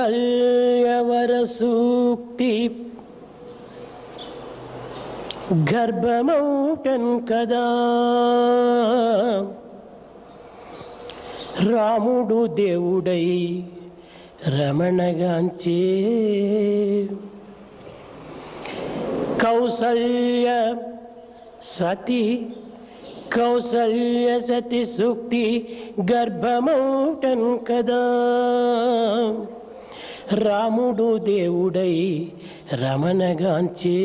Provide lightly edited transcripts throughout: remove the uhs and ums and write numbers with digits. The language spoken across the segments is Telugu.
కౌసల్యవర సూక్తి గర్భమౌటన్ కదా రాముడు దేవుడై రమణగాంచే కౌసల్య సతి సూక్తి గర్భమౌటన్ కదా రాముడు దేవుడై రమణగాంచే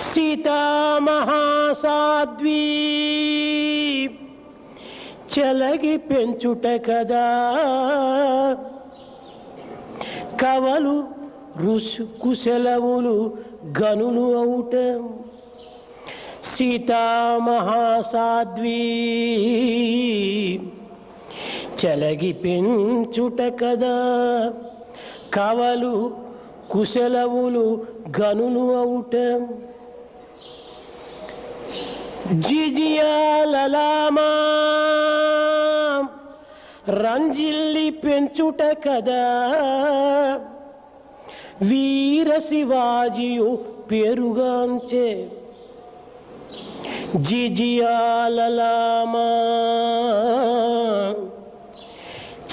సీతా మహాసాధ్వీ చెలగి పెంచుట కదా కవలు కుశలములు గనులు అవుట సీతా మహాసాధ్వీ చెలగి పెంచుట కదా కవలు కుశలములు గనులు అవుట జిజియాలలామా రంజిల్లి పెంచుట కదా వీర శివాజియు పేరుగాంచే జిజియాలలామా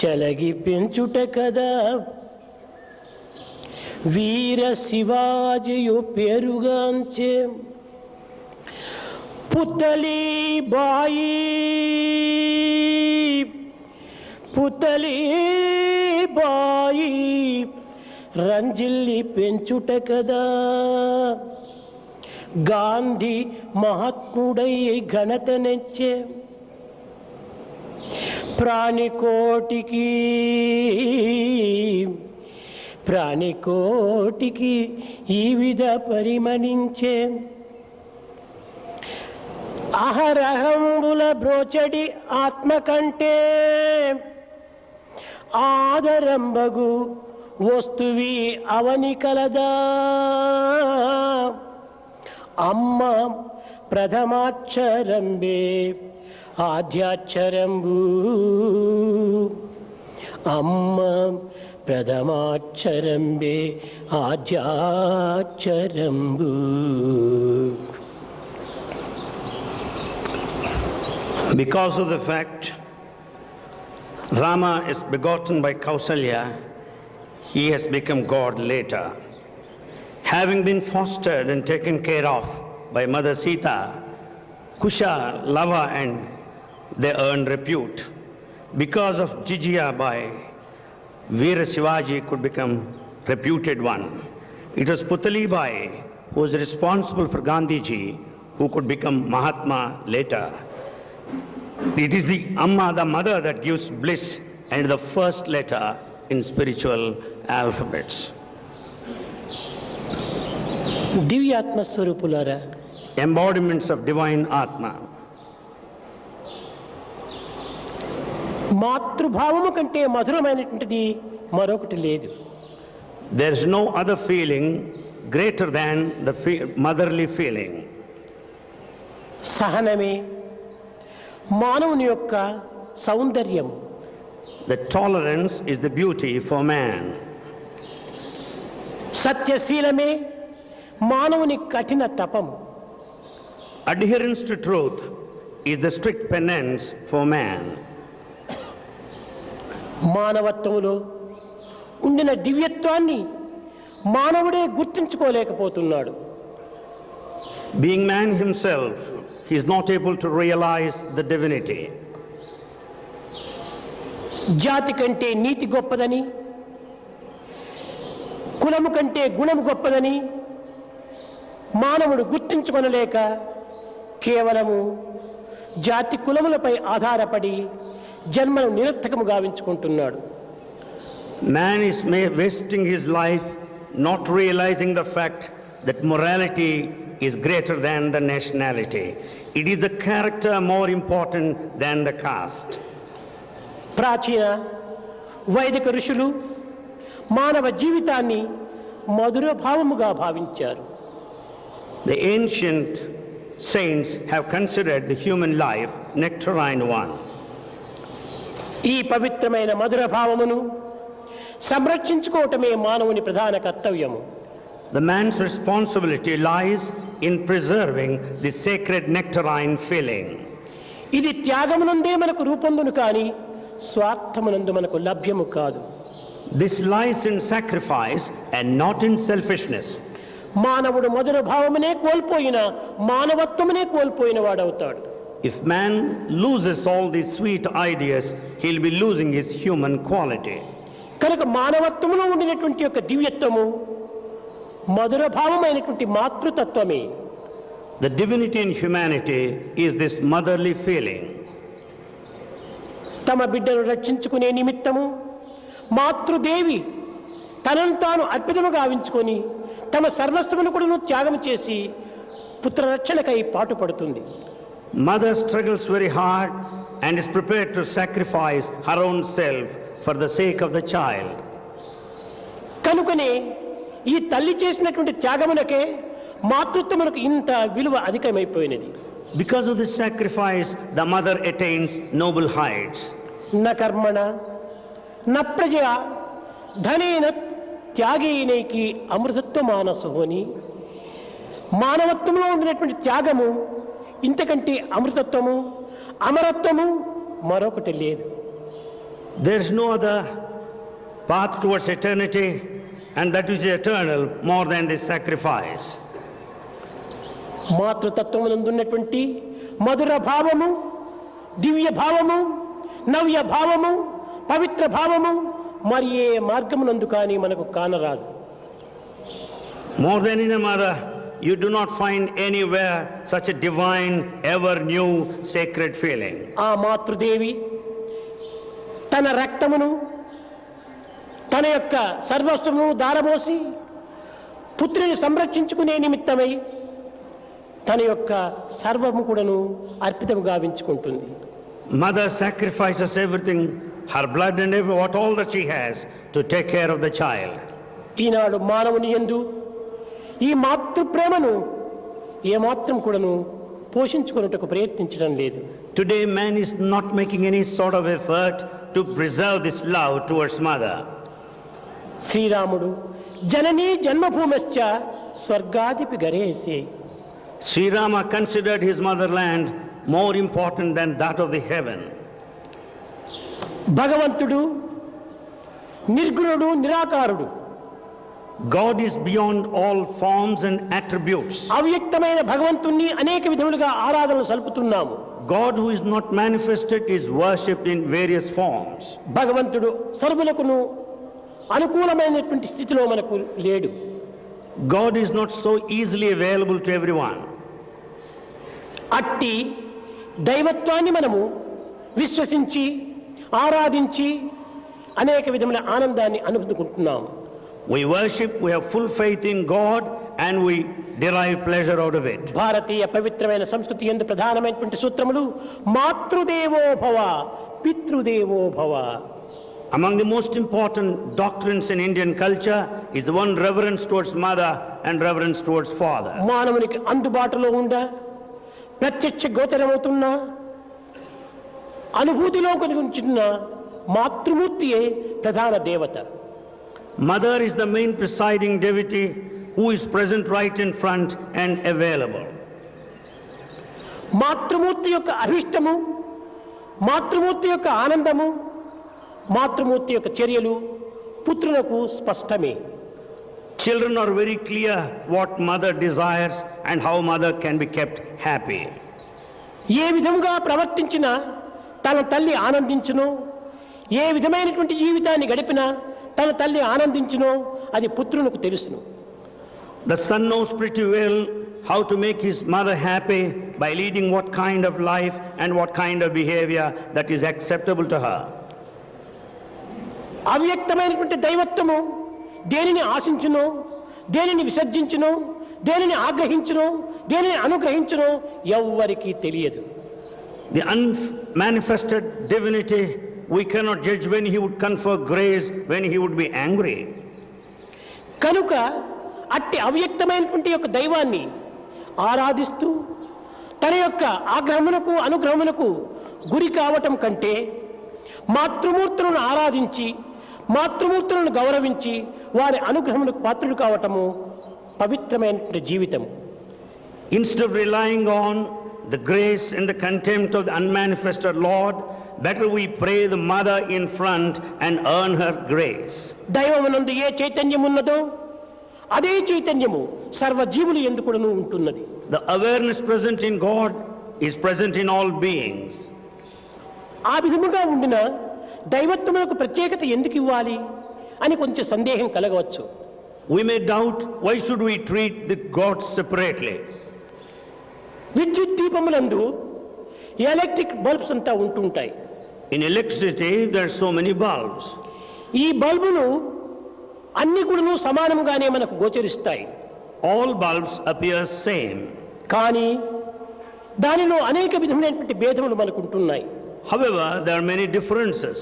చెలగి పెంచుట కదా వీర శివాజియు పేరుగాంచే పుతలి బాయి రంజిల్లి పెంచుట కదా గాంధీ మహాత్ముడై ఘనత నెచ్చే ప్రాణికోటికి ఈ విధ పరిమణించే అహరహంబుల బ్రోచడి ఆత్మ కంటే ఆదరంబగు వస్తువి అవని కలదా అమ్మ ప్రథమాక్షరంబే ఆద్యాక్షరంబు అమ్మ ప్రథమాక్షరంబే ఆద్యాక్షరంబు. Because of the fact Rama is begotten by Kausalya, he has become God later. Having been fostered and taken care of by Mother Sita, Kusha, Lava and they earned repute. Because of Jijiyabai, Veera Shivaji could become reputed one. It was Putalibai who was responsible for Gandhiji, who could become Mahatma later. It is the Amma, the mother, that gives bliss and the first letter in spiritual alphabets. దివ్యాత్మ స్వరూపులారా, embodiments of divine Atma. మాతృభావము కంటే మధురమైనటువంటిది మరొకటి లేదు. There is no other feeling greater than the motherly feeling. సహనమే మానవుని యొక్క సౌందర్యం. The tolerance is the beauty for man. సత్యశీలమే మానవుని కఠిన తపము. Adherence to truth is the strict penance for man. మానవత్వంలో ఉండిన దివ్యత్వాన్ని మానవుడే గుర్తించుకోలేకపోతున్నాడు. Being man himself, he is not able to realize the divinity. జాతి కంటే నీతి గొప్పదని, కులము కంటే గుణము గొప్పదని మానవుడు గుర్తించుకొనలేక కేవలము జాతి కులములపై ఆధారపడి జన్మను నిరర్థకము గావించుకుంటున్నాడు. Man is wasting his life not realizing the fact that morality is greater than the nationality. It is the character more important than the caste. ప్రాచీన వైదిక ఋషులు మానవ జీవితాన్ని మధుర భావముగా భావించారు. The ancient saints have considered the human life nectarine one. ఈ పవిత్రమైన మధుర భావమును సంరక్షించుకోవటమే మానవుని ప్రధాన కర్తవ్యము. The man's responsibility lies in preserving the sacred nectarine feeling. ఇది త్యాగమునందే మనకు రూపొందును కానీ స్వార్థమునందు మనకు లభ్యము కాదు. This lies in sacrifice and not in selfishness. మానవుడు మధుర భావమునే కోల్పోయిన మానవత్వమునే కోల్పోయిన వాడవుతాడు. If man loses all these sweet ideas, he'll be losing his human quality. కనుక మానవత్వములో ఉండినటువంటి యొక్క దివ్యత్వము మధుర భావమైనటువంటి మాతృతత్వమే. The divinity in humanity is this motherly feeling. తమ బిడ్డను రక్షించుకునే నిమిత్తము మాతృదేవి తనను తాను అర్పితము గావించుకొని తమ సర్వస్వమును కూడా త్యాగం చేసి పుత్రరక్షణకై పాటుపడుతుంది. Mother struggles very hard and is prepared to sacrifice her own self for the sake of the child. కనుకనే ఈ తల్లి చేసినటువంటి త్యాగమునకే మాతృత్వమునకు ఇంత విలువ అధికమైపోయినది. Because of this sacrifice, the mother attains noble heights. న కర్మణ న ప్రజా ధనేన త్యాగేనైకి అమృతత్వ మానసు అని మానవత్వంలో ఉండినటువంటి త్యాగము ఇంతకంటే అమృతత్వము అమరత్వము మరొకటి లేదు. There is no other path towards eternity, and that is eternal more than this sacrifice. మాతృతత్వమునందున్నటువంటి మధుర భావము, దివ్య భావము, నవ్య భావము, పవిత్ర భావము మరి ఏ మార్గమునందు కానీ మనకు కానరాదు. More than in a mother, you do not find anywhere such a divine, ever new, sacred feeling. ఆ మాతృదేవి తన రక్తమును తన యొక్క సర్వస్వమును దారబోసి పుత్రుని సంరక్షించుకునే నిమిత్తమై తన యొక్క సర్వము కూడాను అర్పితము గావించుకుంటుంది. Mother sacrifices everything, her blood and what all that she has, to take care of the child. ఈనాడు మానవుని యందు ఈ మాతృ ప్రేమను ఏమాత్రం కూడాను పోషించుకున్నట్టుకు ప్రయత్నించడం లేదు. Today man is not making any sort of effort to preserve this love towards mother. శ్రీరాముడు జననీ జన్మభూమశ్చ స్వర్గాదిపి గరేసే. Sri Rama considered his motherland more important than that of the heaven. భగవంతుడు నిర్గుణుడు నిరాకారుడు. God is beyond all forms and attributes. అవ్యక్తమైన భగవంతుణ్ణి అనేక విధములుగా ఆరాధనలు సల్పుతున్నాము. God who is not manifested is worshipped in various forms. భగవంతుడు సర్వులకును అనుకూలమైనటువంటి స్థితిలో మనకు లేడు. God is not so easily available to everyone. అట్టి దైవత్వాన్ని మనము విశ్వసించి ఆరాధించి అనేక విధమైన ఆనందాన్ని అనుభూతుకుంటున్నాము. We worship, we have full faith in God and we derive pleasure out of it. భారతీయ పవిత్రమైన సంస్కృతి యందు ప్రధానమైనటువంటి సూత్రములు మాతృదేవో భవ పితృదేవో భవ. Among the most important doctrines in Indian culture is the one reverence towards mother and reverence towards father. మానవునికి అందుబాటులో ఉండ ప్రత్యక్ష గోచరమవుతున్న అనుభూతిలో కలుగుతున్న మాతృమూర్తియే ప్రధాన దేవత. Mother is the main presiding deity who is present right in front and available. మాతృమూర్తి యొక్క అభిష్టము, మాతృమూర్తి యొక్క ఆనందము, మాతృమూర్తి యొక్క చర్యలు పుత్రులకు స్పష్టమే. Children are very clear what mother desires and how mother can be kept happy. ఏ విధముగా ప్రవర్తించినా తన తల్లి ఆనందించును, ఏ విధమైనటువంటి జీవితాన్ని గడిపినా తన తల్లి ఆనందించును అది పుత్రునికి తెలుసును. The son knows pretty well how to make his mother happy by leading what kind of life and what kind of behavior that is acceptable to her. అవ్యక్తమైనటువంటి దైవత్వము దేనిని ఆశించునో, దేనిని విసర్జించునో, దేనిని ఆగ్రహించునో దేనిని అనుగ్రహించునో ఎవ్వరికీ తెలియదు. The unmanifested divinity, we cannot judge when he would confer grace, when he would be angry. కనుక అట్టి అవ్యక్తమైనటువంటి యొక్క దైవాన్ని ఆరాధిస్తూ తన యొక్క ఆగ్రహమునకు అనుగ్రహమునకు గురి కావటం కంటే మాతృమూర్తులను ఆరాధించి మాతృమూర్తులను గౌరవించి వారి అనుగ్రహమునకు పాత్రులు కావటము పవిత్రమైనటువంటి జీవితం. Instead of relying on the grace and the contempt of the unmanifested Lord, better we pray the mother in front and earn her grace. దైవమునందు ఏ చైతన్యం ఉన్నదో అదే చైతన్యము సర్వజీవులు యందు కూడాను ఉంటున్నది. The awareness present in God is present in all beings. ఆ విధముగా ఉండిన దైవత్వమునకు ప్రత్యేకత ఎందుకు ఇవ్వాలి అని కొంచెం సందేహం కలగవచ్చు. We may doubt, why should we treat the gods separately? విద్యుత్ దీపములందు ఎలక్ట్రిక్ బల్బ్స్ అంతా ఉంటుంటాయి. In electricity there are so many bulbs. ఈ బల్బులు అన్ని కూడాను సమానంగానే మనకు గోచరిస్తాయి. All bulbs appear same. కానీ దానిలో అనేక విధమైనటువంటి భేదములు మనకు ఉంటున్నాయి. However, there are many differences.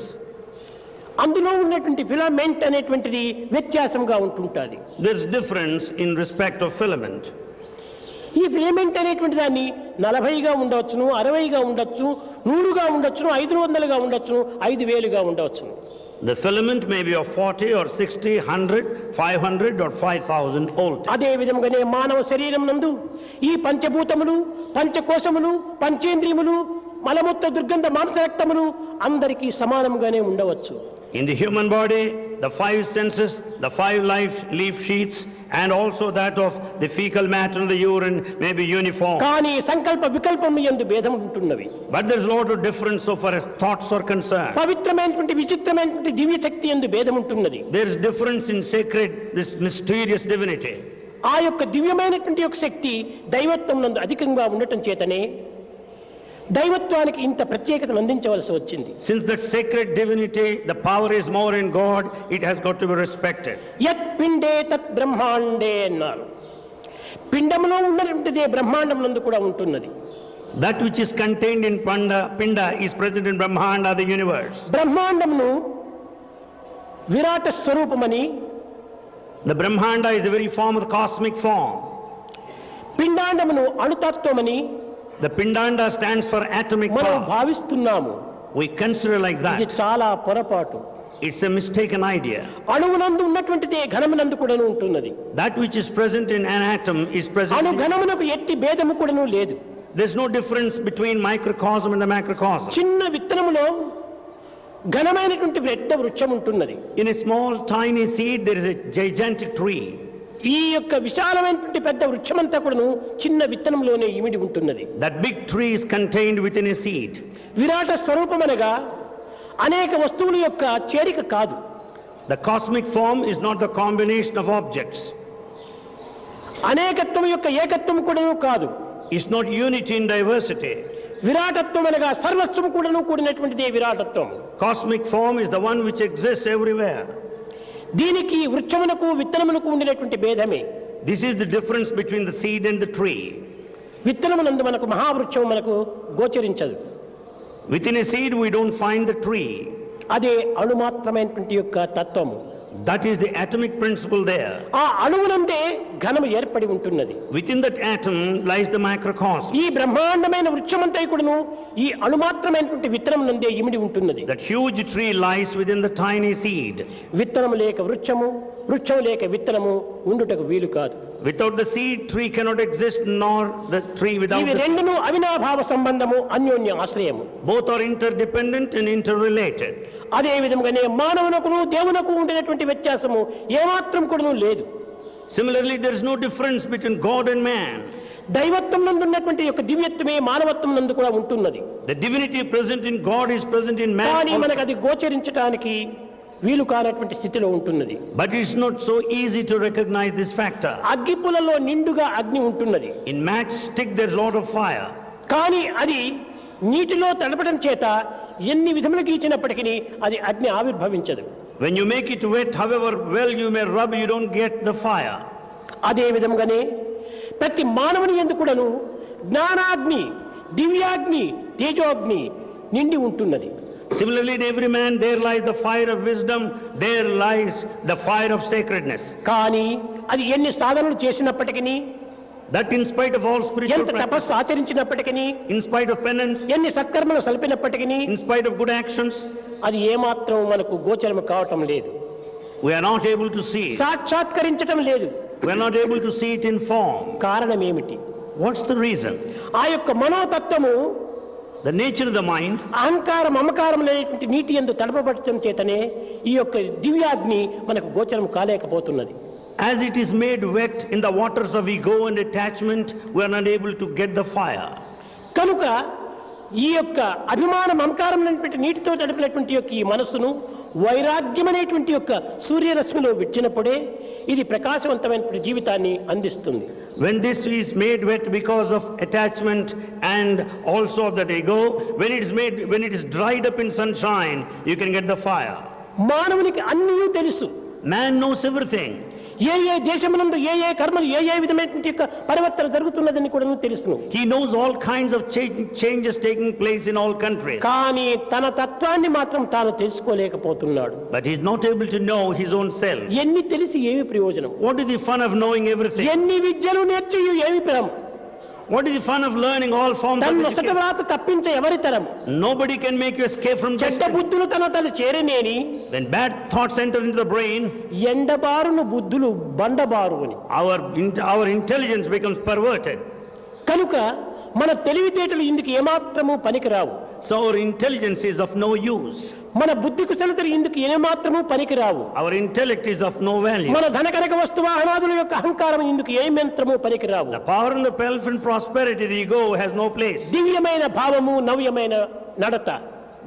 అందులో ఉన్నటువంటి ఫిలమెంట్ అనేటువంటిది వ్యత్యాసంగా ఉంటుంటుంది. There is difference in respect of filament. ఈ ఫిలమెంట్ అనేటువంటి దాన్ని 40గా ఉండవచ్చును, 60గా ఉండొచ్చు, 100గా ఉండొచ్చును, 500గా ఉండొచ్చును, 5000గా ఉండవచ్చును. The filament may be of 40 or 60, 100, 500 or 5000 volt. అదే విధంగానే మానవ శరీరం నందు ఈ పంచభూతములు, పంచకోశములు, పంచేంద్రియములు, మలమూత్ర దుర్గంధ మాంసరక్తములు అందరికీ సమానంగానే ఉండవచ్చు. In the human body, the 5 senses, the 5 leaf sheaths, and also that of the fecal matter and the urine may be uniform. కానీ సంకల్ప వికల్పము యందు భేదం ఉంటున్నవి. But there is a lot of difference so far as thoughts are concerned. పవిత్రమైనటువంటి విచిత్రమైనటువంటి దివ్య శక్తి యందు భేదం ఉంటున్నది. There is difference in sacred, this mysterious divinity. ఆ యొక్క దివ్యమైనటువంటి యొక్క శక్తి దైవత్వం నందు అధికంగా ఉండటం చేతనే దైవత్వానికి ఇంత ప్రత్యేకతను అందించవలసి వచ్చింది. Since that sacred divinity, the power is more in God, it has got to be respected. యత్ పిండే తత్ బ్రహ్మాండే అన్నారు. పిండములో ఉన్నటువంటిదే బ్రహ్మాండం నందు కూడా ఉంటున్నది. That which is contained in Pinda is present in Brahmanda, the universe. బ్రహ్మాండమును Virata స్వరూపమని, The Brahmanda is the very form of the cosmic form. పిండాండమును అణుతత్వమని The Pindanda stands for atomic మనం power. భావిస్తున్నాము. We consider like ఇది that. చాలా పొరపాటు. It's a mistaken idea. అణువునందు ఉన్నటువంటిదే ఘనమునందు కూడాను ఉంటున్నది. That which is present in an atom is present. అణు ఘనమునకు ఎట్టి భేదము కూడాను లేదు. There's no difference between microcosm and the macrocosm. చిన్న విత్తనములో ఘనమైనటువంటి పెద్ద వృక్షం ఉంటున్నది. In a small tiny seed there is a gigantic tree. ఈ యొక్క విశాలమైనటువంటి పెద్ద వృక్షమంతా కూడాను చిన్న విత్తనంలోనే ఇమిడి ఉంటున్నది. That big tree is contained within a seed. విరాట స్వరూపమనగా అనేక వస్తువుల యొక్క చేరిక కాదు. The cosmic form is not the combination of objects. అనేకత్వం యొక్క ఏకత్వం కూడాను కాదు. It's not unity in diversity. విరాటత్వం అనగా సర్వస్వం కూడాను కూడినటువంటిదే విరాటత్వం. Cosmic form is the one which exists everywhere. దీనికి వృక్షమునకు విత్తనమునకు ఉండినటువంటి భేదమే. This is the difference between the seed and the tree. విత్తనమునందు మనకు మహావృక్షం మనకు గోచరించదు. Within a seed we don't find the tree. అదే అణుమాత్రమైనటువంటి యొక్క తత్వము. That is the atomic principle there. ఆ అణువునందే ఘనము ఏర్పడి ఉంటున్నది. Within that atom lies the microcosm. ఈ బ్రహ్మాండమైన వృక్షమంతా కూడాను ఈ అణుమాత్రమైనటువంటి విత్తనం నందే ఇమిడి ఉంటున్నది. That huge tree lies within the tiny seed. విత్తనము లేక వృక్షము, వృక్షము లేక విత్తనము ఉండుటకు వీలు కాదు. Without the seed, tree cannot exist, nor the tree without ఇవి the seed. రెండును అవినాభావ సంబంధము, అన్యోన్య ఆశ్రయము. Both are interdependent and interrelated. అదే విధంగానే మానవునకును దేవునకు ఉండినటువంటి వ్యత్యాసము ఏమాత్రం కూడాను లేదు. Similarly, there is no difference between God and man. దైవత్వం నందు ఉన్నటువంటి యొక్క దివ్యత్వమే మానవత్వం నందు కూడా ఉంటున్నది. The divinity present in God is present in man కానీ also. మనకు అది గోచరించడానికి వీలు కానటువంటి స్థితిలో ఉంటున్నది. But it's not so easy to recognize this factor. అగ్గిపులలో నిండుగా అగ్ని ఉంటున్నది. In matchstick there's a lot of fire. కానీ అది నీటిలో తడపడం చేత ఎన్ని విధములకు ఇచ్చినప్పటికీ అది అగ్ని ఆవిర్భవించదు. When you make it wet, however well you may rub, you don't get the fire. అదే విధంగానే ప్రతి మానవుని యందు కూడాను జ్ఞానాగ్ని, దివ్యాగ్ని, తేజోగ్ని నిండి ఉంటున్నది. Similarly, in every man there lies the fire of wisdom, there lies the fire of sacredness. కానీ అది ఎన్ని సాధనలు చేసినప్పటికీ, That in spite of all spiritual ఎంత practice, తపస్సు ఆచరించినప్పటికీ, in spite of penance, ఎన్ని సత్కర్మలు సల్పినప్పటికీ in spite of good actions, అది ఏమాత్రం మనకు గోచరం కావటం లేదు, we are not able to see it. సాక్షాత్కరించటం లేదు. We are not able to see it in form. కారణం ఏమిటి? What's the reason? ఆ యొక్క మనోతత్వము The nature of the mind, అహంకారం మమకారం లేనటువంటి నీటి యందు తడపబడటం చేతనే ఈ యొక్క దివ్యాగ్ని మనకు గోచరం కాలేకపోతున్నది. as it is made wet in the waters of ego and attachment, we are not able to get the fire. కనుక ఈ యొక్క అభిమాన మమకారం అనేటువంటి నీటితో తడిపినటువంటి యొక్క ఈ మనస్సును వైరాగ్యం అనేటువంటి యొక్క సూర్యరశ్మిలో విడిచినప్పుడే ఇది ప్రకాశవంతమైనటువంటి జీవితాన్ని అందిస్తుంది. When this is made wet because of attachment and also of that ego, when it is dried up in sunshine, you can get the fire. మానవునికి అన్నీ తెలుసు. Man knows everything. ఏ ఏ దేశమునందు ఏ ఏ కర్మలు ఏ ఏ విధమైనటువంటి యొక్క పరివర్తన జరుగుతున్నదని కూడా తెలుసును. He knows all kinds of changes taking place in all countries. కానీ తన తత్వాన్ని మాత్రం తాను తెలుసుకోలేకపోతున్నాడు. But he is not able to know his own self. ఎన్ని తెలిసి ఏమి ప్రయోజనం? What is the fun of knowing everything? ఎన్ని విద్యలు నేర్చి ఏమి ఫలం? What is the fun of learning all forms of తన education? నొసటరాత తప్పించే ఎవరి తరం? Nobody can make you escape from చెడ్డ destiny. బుద్ధులు తను చేరనేని When bad thoughts enter into the brain, ఎండబారును బుద్ధులు బండబారు అని. our intelligence becomes perverted. కనుక మన తెలివితేటలు ఇందుకు ఏమాత్రము పనికిరావు. So our intelligence is of no use. మన బుద్ధి కుశలతలు ఇందుకు ఏమాత్రము పనికిరావు. Our intellect is of no value. మన ధనకనక వస్తువాహనాదుల యొక్క అహంకారం ఇందుకు ఏమాత్రము పనికిరావు. The power and the pelf and prosperity, the ego has no place. దివ్యమైన భావము, నవ్యమైన నడత,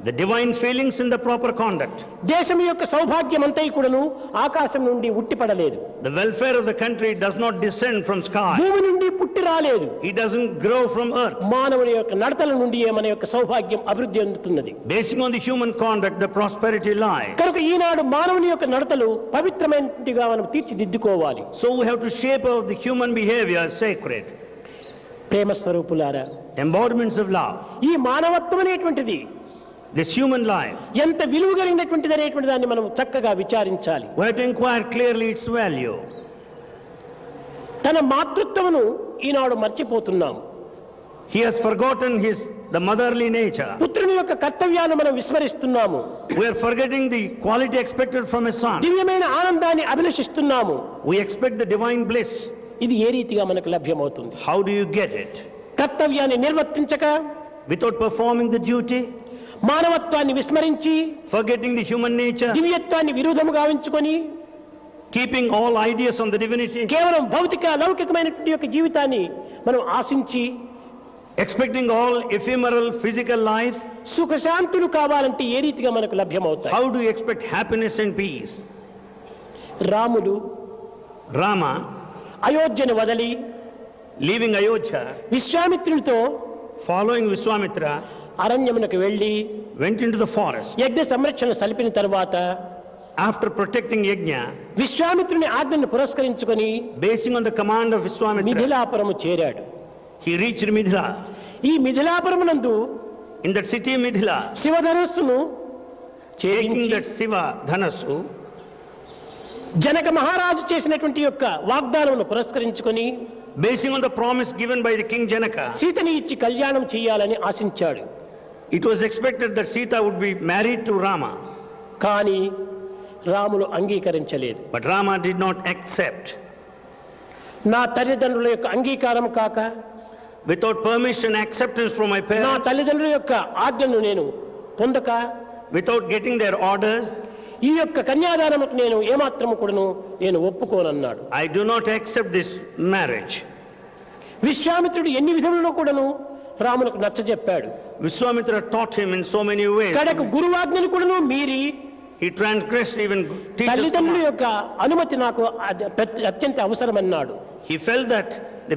The divine feelings in the proper conduct. దేశం యొక్క సౌభాగ్యం అంతా కూడాను ఆకాశం నుండి ఉట్టిపడలేదు. The welfare of the country does not descend from sky. భూమి నుండి పుట్టి రాలేదు. It doesn't grow from earth. మానవుని యొక్క నడతల నుండి మన యొక్క సౌభాగ్యం అభివృద్ధి అందుతున్నది. Basing on the human conduct, the prosperity lies. కనుక ఈనాడు మానవుని యొక్క నడతలు పవిత్రమైనటిగా మనం తీర్చిదిద్దుకోవాలి. So we have to shape out the human behavior sacred. ప్రేమ స్వరూపులారా, Embodiments of love. ఈ మానవత్వం అనేటువంటిది This human life, ఎంత విలువ కలిగినటువంటిది అనేటువంటి దాన్ని మనం చక్కగా విచారించాలి. we have to inquire clearly its value. తన మాతృత్వమును ఈనాడు మర్చిపోతున్నాం. He has forgotten the motherly nature. పుత్రుని యొక్క కర్తవ్యాన్ని మనం విస్మరిస్తున్నాము. We are forgetting the quality expected from a son. దివ్యమైన ఆనందాన్ని అభిలషిస్తున్నాము. We expect the divine bliss. ఇది ఏ రీతిగా మనకు లభ్యమవుతుంది? How do you get it? కర్తవ్యాన్ని నిర్వర్తించక, Without performing the duty, మానవత్వాన్ని విస్మరించి, forgetting the human nature, దివ్యత్వాన్ని విరుద్ధముగా ఉంచుకొని, keeping all ideas on the divinity, కేవలం భౌతిక లౌకికమైనటువంటి యొక్క జీవితాన్ని మనం ఆశించి, expecting all ephemeral physical life. సుఖశాంతులు కావాలంటే ఏ రీతిగా మనకు లభ్యమవుతాయి? How do you expect happiness and peace? రాముడు Rama, అయోధ్యను వదలి leaving Ayodhya, విశ్వామిత్రునితో following Vishwamitra, అరణ్యమునకు వెళ్ళి went into the forest. యజ్ఞ సంరక్షణ సలిపిన తర్వాత After protecting Yajna, విశ్వామిత్రుని ఆజ్ఞను పురస్కరించుకొని basing on the command of Vishwamitra, మిథిలాపురము చేరాడు. he reached Mithila. ఈ మిథిలాపురమునందు In that city Mithila, శివధనుస్సును taking ఛేదించి that Shiva Dhanasu, Janaka మహారాజు చేసినటువంటి యొక్క వాగ్దానమును పురస్కరించుకొని basing on the promise given by the king Janaka, సీతని ఇచ్చి కళ్యాణం చేయాలని ఆశించాడు. it was expected that Sita would be married to Rama. కానీ రాములు అంగీకరించలేదు. But Rama did not accept. నా తల్లిదండ్రుల యొక్క అంగీకారం కాక, Without permission, acceptance from my నా parents, తల్లిదండ్రుల యొక్క ఆజ్ఞను నేను పొందక, without getting their orders, ఈ యొక్క కన్యాదానముకు నేను ఏమాత్రము కూడాను నేను ఒప్పుకోనన్నాడు. I do not accept this marriage. విశ్వామిత్రుడు ఎన్ని విధములలో కూడాను రాములకు నచ్చజెప్పాడు. Vishwamitra taught him in so many ways. కడకు గురువాజ్ఞను కూడాను మీరి He transgressed even teachers' తల్లిదండ్రుల command. యొక్క అనుమతి నాకు అత్యంత అవసరమన్నాడు. He felt that the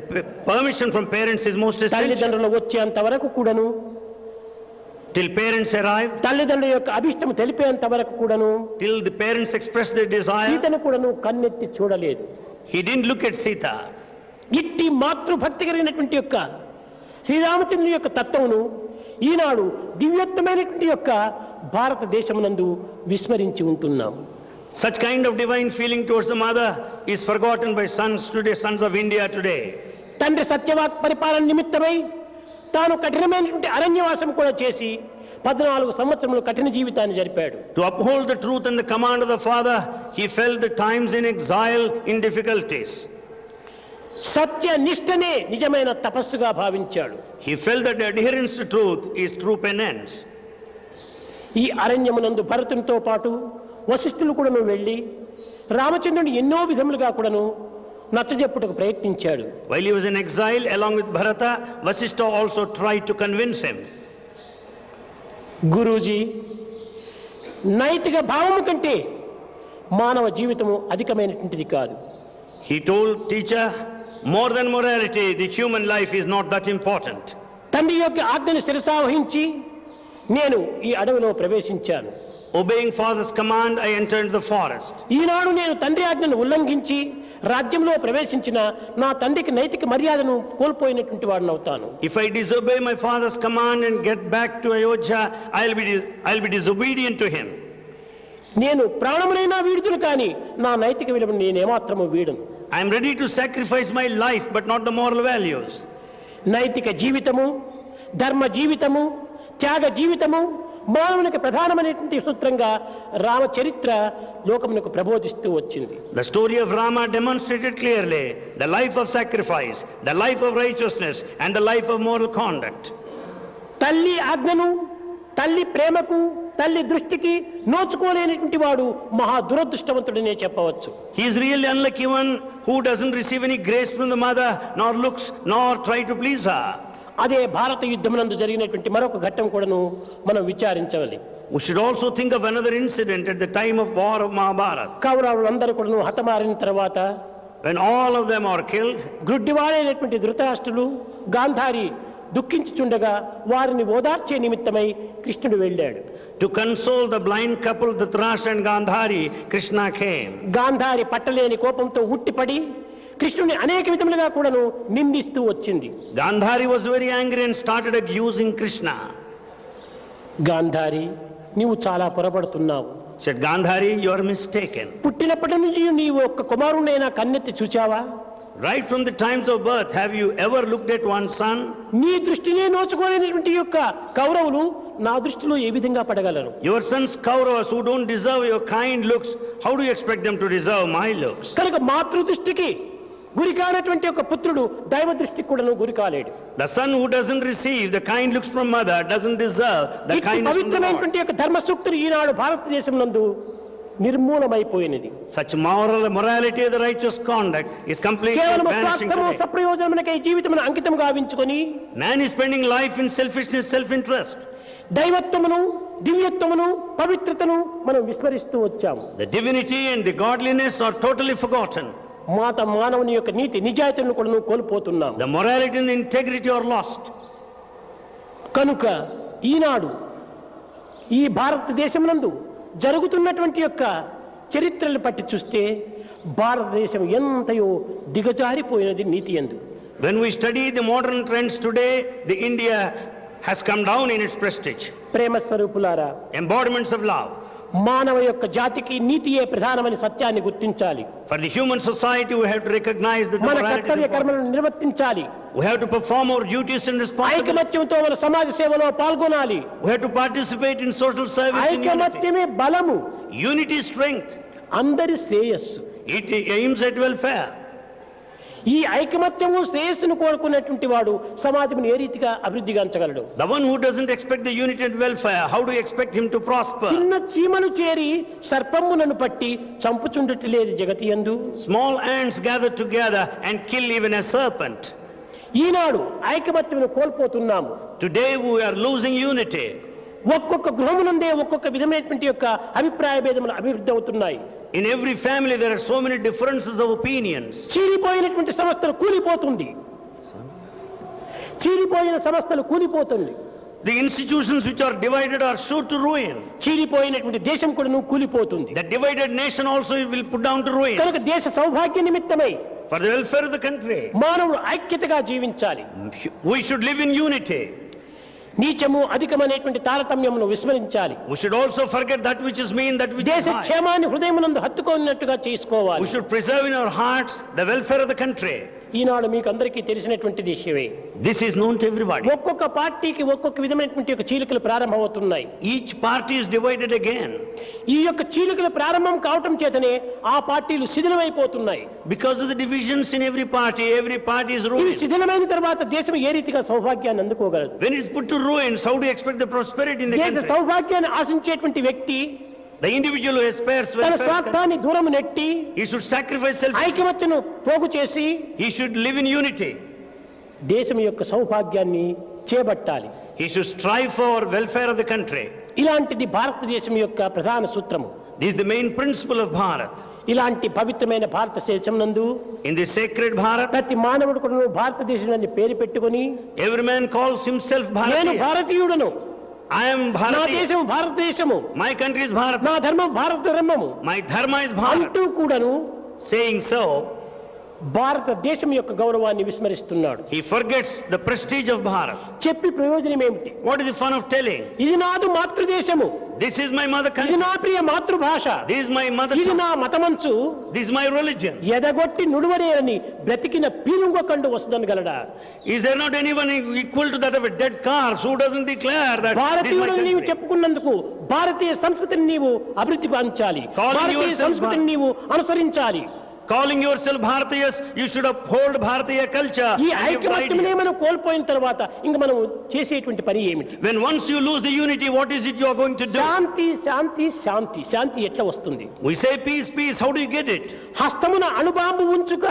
permission from parents is most essential. తల్లిదండ్రులు వచ్చేంత వరకు కూడాను, Till parents arrive, తల్లిదండ్రుల యొక్క అభిష్టం తెలిపేంత వరకు కూడాను till the parents express their desire, సీతను కూడాను కన్నెత్తి చూడలేదు. he didn't look at Sita. ఇట్టి మాతృభక్తి కలిగినటువంటి యొక్క శ్రీరామచంద్రుని యొక్క తత్వమును ఈనాడు దివ్యోత్తమైనటువంటి యొక్క భారతదేశమునందు విస్మరించి ఉంటున్నాం. Such kind of divine feeling towards the mother is forgotten by sons today, sons of India today. తండ్రి సత్యవాక్ పరిపాలన నిమిత్తమై తాను కఠినమైనటువంటి అరణ్యవాసం కూడా చేసి 14 సంవత్సరములు కఠిన జీవితాన్ని జరిపాడు. To uphold the truth and the command of the father, he felt the times in exile, in difficulties. సత్య నిష్ఠనే నిజమైన తపస్సుగా భావించాడు. He felt that adherence to truth is true penance. ఈ అరణ్యమునందు భరతునితో పాటు వశిష్ఠులు కూడాను వెళ్ళి రామచంద్రుని ఎన్నో విధములుగా కూడాను నచ్చజెప్పుటకు ప్రయత్నించాడు. While he was in exile along with Bharata, Vasishtha also tried to convince him. Guruji, నైతిక భావము కంటే మానవ జీవితము అధికమైనటువంటిది కాదు. He told teacher, more than morality, the human life is not that important. తండ్రి యొక్క ఆజ్ఞను శిరసావహించి నేను ఈ అడవిలో ప్రవేశించాను. Obeying father's command, I entered the forest. ఈనాడు నేను తండ్రి ఆజ్ఞను ఉల్లంఘించి రాజ్యంలో ప్రవేశించిన నా తండ్రికి నైతిక మర్యాదను కోల్పోయినటువంటి వాడిని అవుతాను. If I disobey my father's command and get back to Ayodhya, I'll be disobedient to him. నేను ప్రాణమునైనా వీడుదును కానీ నా నైతిక విలువను నేనేమాత్రము వీడను. I am ready to sacrifice my life, but not the moral values. నైతిక జీవితము, ధర్మ జీవితము, త్యాగ జీవితము మానవునికి ప్రధానమైనటువంటి సూత్రంగా రామచరిత్ర లోకమునకు ప్రబోధిస్తూ వచ్చింది. The story of Rama demonstrated clearly the life of sacrifice, the life of righteousness, and the life of moral conduct. తల్లి ఆజ్ఞను, తల్లి ప్రేమకు, తల్లి దృష్టికి నోచుకోలేనటువంటి వాడు మహా దురదృష్టవంతుడనే చెప్పవచ్చు. He is really unlucky one who doesn't receive any grace from the mother, nor looks, nor try to please her. అదే భారత యుద్ధమునందు జరిగినటువంటి మరొక ఘట్టం కూడాను మనం విచారించవాలి. We should also think of another incident at the time of war of Mahabharata. కౌరవులందరూ కూడాను హతమారిన తర్వాత When all of them are killed, గ్రుడ్డివాడైనటువంటి ధృతరాష్ట్రులు, Gandhari దుఃఖించుచుండగా వారిని ఓదార్చే నిమిత్తమై కృష్ణుడు వెళ్ళాడు. to console the blind couple Dhritarashtra and Gandhari, Krishna came. Gandhari పట్టలేని కోపంతో ఉట్టిపడి కృష్ణుని అనేక విధములుగా కూడాను నిందిస్తూ వచ్చింది. Gandhari was very angry and started accusing Krishna. Gandhari, నీవు చాలా పొరపడుతున్నావు. Said, Gandhari, you are mistaken. పుట్టినప్పటి నుంచి నీవు ఒక్క కుమారుడైనా కన్నెత్తి చూచావా? Right from the times of birth, have you ever looked at one son? నీ దృష్టినే నోచుకోలేనటువంటి యొక్క కౌరవులు నా దృష్టిలో ఏ విధంగా పడగలరు? Your sons Kauravas who don't deserve your kind looks, how do you expect them to deserve my looks? కనుక మాతృ దృష్టికి గురి కానటువంటి ఒక పుత్రుడు దైవ దృష్టికి కూడాను గురి కాలేడు. The son who doesn't receive the kind looks from mother doesn't deserve the kindness from the Lord. పవిత్రమైనటువంటి యొక్క ధర్మ సూక్తులు ఈనాడు భారతదేశం నందు నిర్మూలమైపోయినది. Such morality of the righteous conduct is completely కేవలం vanishing స్వార్థము today. సప్రయోజనమునకై జీవితమును అంకితం గావించుకొని Man is spending life in selfishness, self-interest. దైవత్వమును, దివ్యత్వమును, పవిత్రతను మనం విస్మరిస్తూ వచ్చాము. The divinity and the godliness are totally forgotten. మానవుని యొక్క నీతి నిజాయితీలను కూడా కోల్పోతున్నాం. The morality and the integrity are lost. కనుక ఈనాడు ఈ భారతదేశమునందు జరుగుతున్నటువంటి యొక్క చరిత్రలు పట్టి చూస్తే భారతదేశం ఎంతయో దిగజారిపోయినది నీతి యందు. When we study the modern trends today, the India has come down in its prestige. ప్రేమ స్వరూపులారా, Embodiments of love. మానవ యొక్క జాతికి నీతియే ప్రధానమైన సత్యాన్ని గుర్తించాలి. For the human society, we have to recognize that the మన morality కర్తవ్య is important. కర్మలను నిర్వర్తించాలి. We have to perform our duties and responsibilities. ఐకమత్యంతో మన సమాజ సేవలో పాల్గొనాలి. We have to participate in social service in unity. ఐకమత్యమే బలము, Unity is strength. అందరి శ్రేయస్సు. It aims at welfare. ఈ ఐకమత్యము శ్రేయస్సును కోరుకునేటువంటి వాడు సమాజమును ఏ రీతిగా అభివృద్ధిగాంచగలడు? The one who doesn't expect the unity and welfare, how do you expect him to prosper? చిన్న చీమను చేరి సర్పములను పట్టి చంపుచుండుట లేదు జగతియందు. Small ants gather together and kill even a serpent. Eenadu ఐకమత్యమును కోల్పోతున్నాము. Today we are losing unity. ఒక్కొక్క గృహమునందే ఒక్కొక్క విధమైనటువంటి యొక్క అభిప్రాయ భేదములు అభివృద్ధి అవుతున్నాయి. In every family there are so many differences of opinions. చీలిపోయినటువంటి సంస్థలు కూలిపోతుంది. చీలిపోయిన సంస్థలు కూలిపోతుంది. The institutions which are divided are sure to ruin. చీలిపోయినటువంటి దేశం కూడా కూలిపోతుంది. The divided nation also will put down to ruin. కనుక దేశ సౌభాగ్య నిమిత్తమై for the welfare of the country. మానవుడు ఐక్యతగా జీవించాలి. We should live in unity. నీచము అధికమైనటువంటి తారతమ్యమును విస్మరించాలి. We should also forget that which is mean, that which is దేశ high. క్షేమాన్ని హృదయమునందు హత్తుకోనినట్టుగా చేసుకోవాలి. We should preserve in our hearts the welfare of the country. ఈనాడు మీకు అందరికీ తెలిసినటువంటి విషయమే. This is known to everybody. ఒక్కొక్క పార్టీకి ఒక్కొక్క విధమైనటువంటి ఒక చీలికలు ప్రారంభమవుతున్నాయి. Each party is divided again. ఈ యొక్క చీలికలు ప్రారంభం కావటం చేతనే ఆ పార్టీలు శిథిలమైపోతున్నాయి. Because of the divisions in every party is ఇవి ruined. శిథిలమైన తర్వాత దేశం ఏ రీతిగా సౌభాగ్యాన్ని అందుకోగలదు? When it's put to ruins, how do you expect the prosperity in the దేశ country? సౌభాగ్యాన్ని ఆశించేటువంటి వ్యక్తి The individual who aspires తన welfare, స్వార్థాన్ని దూరం నెట్టి he should sacrifice self. ఐకమత్యను పోగు చేసి He should live in unity. దేశం యొక్క సౌభాగ్యాన్ని చేపట్టాలి. He should strive for welfare of the country. ఇలాంటిది భారతదేశం యొక్క ప్రధాన సూత్రము. This is the main principle of Bharat. ఇలాంటి పవిత్రమైన భారతదేశం నందు In this sacred Bharat, ప్రతి మానవుడు కూడా భారతదేశాన్ని పేరు పెట్టుకొని every man calls himself నేను Bharatiya. భారతీయుడను, I am నా Bharatiya. దేశం భారతదేశము, My country is Bharat. నా ధర్మం భారత ధర్మము My dharma is Bharat. అంటూ కూడాను Saying so, భారతదేశం యొక్క గౌరవాన్ని విస్మరిస్తున్నాడు. he forgets the prestige of Bharat. చెప్పి ప్రయోజనం ఏమిటి? What is the fun of telling? ఇది నాదు మాతృదేశము, This is my mother ఇది country. నా ప్రియ మాతృభాష, This is my mother ఇది tongue. నా మతమంచు, This is my religion. ఎదగొట్టి నుడువరేరని బ్రతికిన పీనుంగకండు వస్తుందనగలడా? Is there not anyone equal to that of a dead corpse who doesn't declare that this is my భారతీయుడని నీవు country? చెప్పుకున్నందుకు భారతీయ సంస్కృతిని నీవు అభివృద్ధి పాంచాలి, Calling భారతీయ yourself సంస్కృతిని నీవు అనుసరించాలి. Calling yourself Bharatiyas, you should uphold Bharatiya culture. ఈ and your ఐకమత్యమునే ideas. మనం కోల్పోయిన తర్వాత ఇంక మనం చేసేటువంటి పని ఏమిటి? When once you lose the unity, what is it you are going to do? శాంతి శాంతి శాంతి శాంతి ఎట్లా వస్తుంది? We say peace, peace. How do you get it? హస్తమున అణుబాంబు ఉంచుక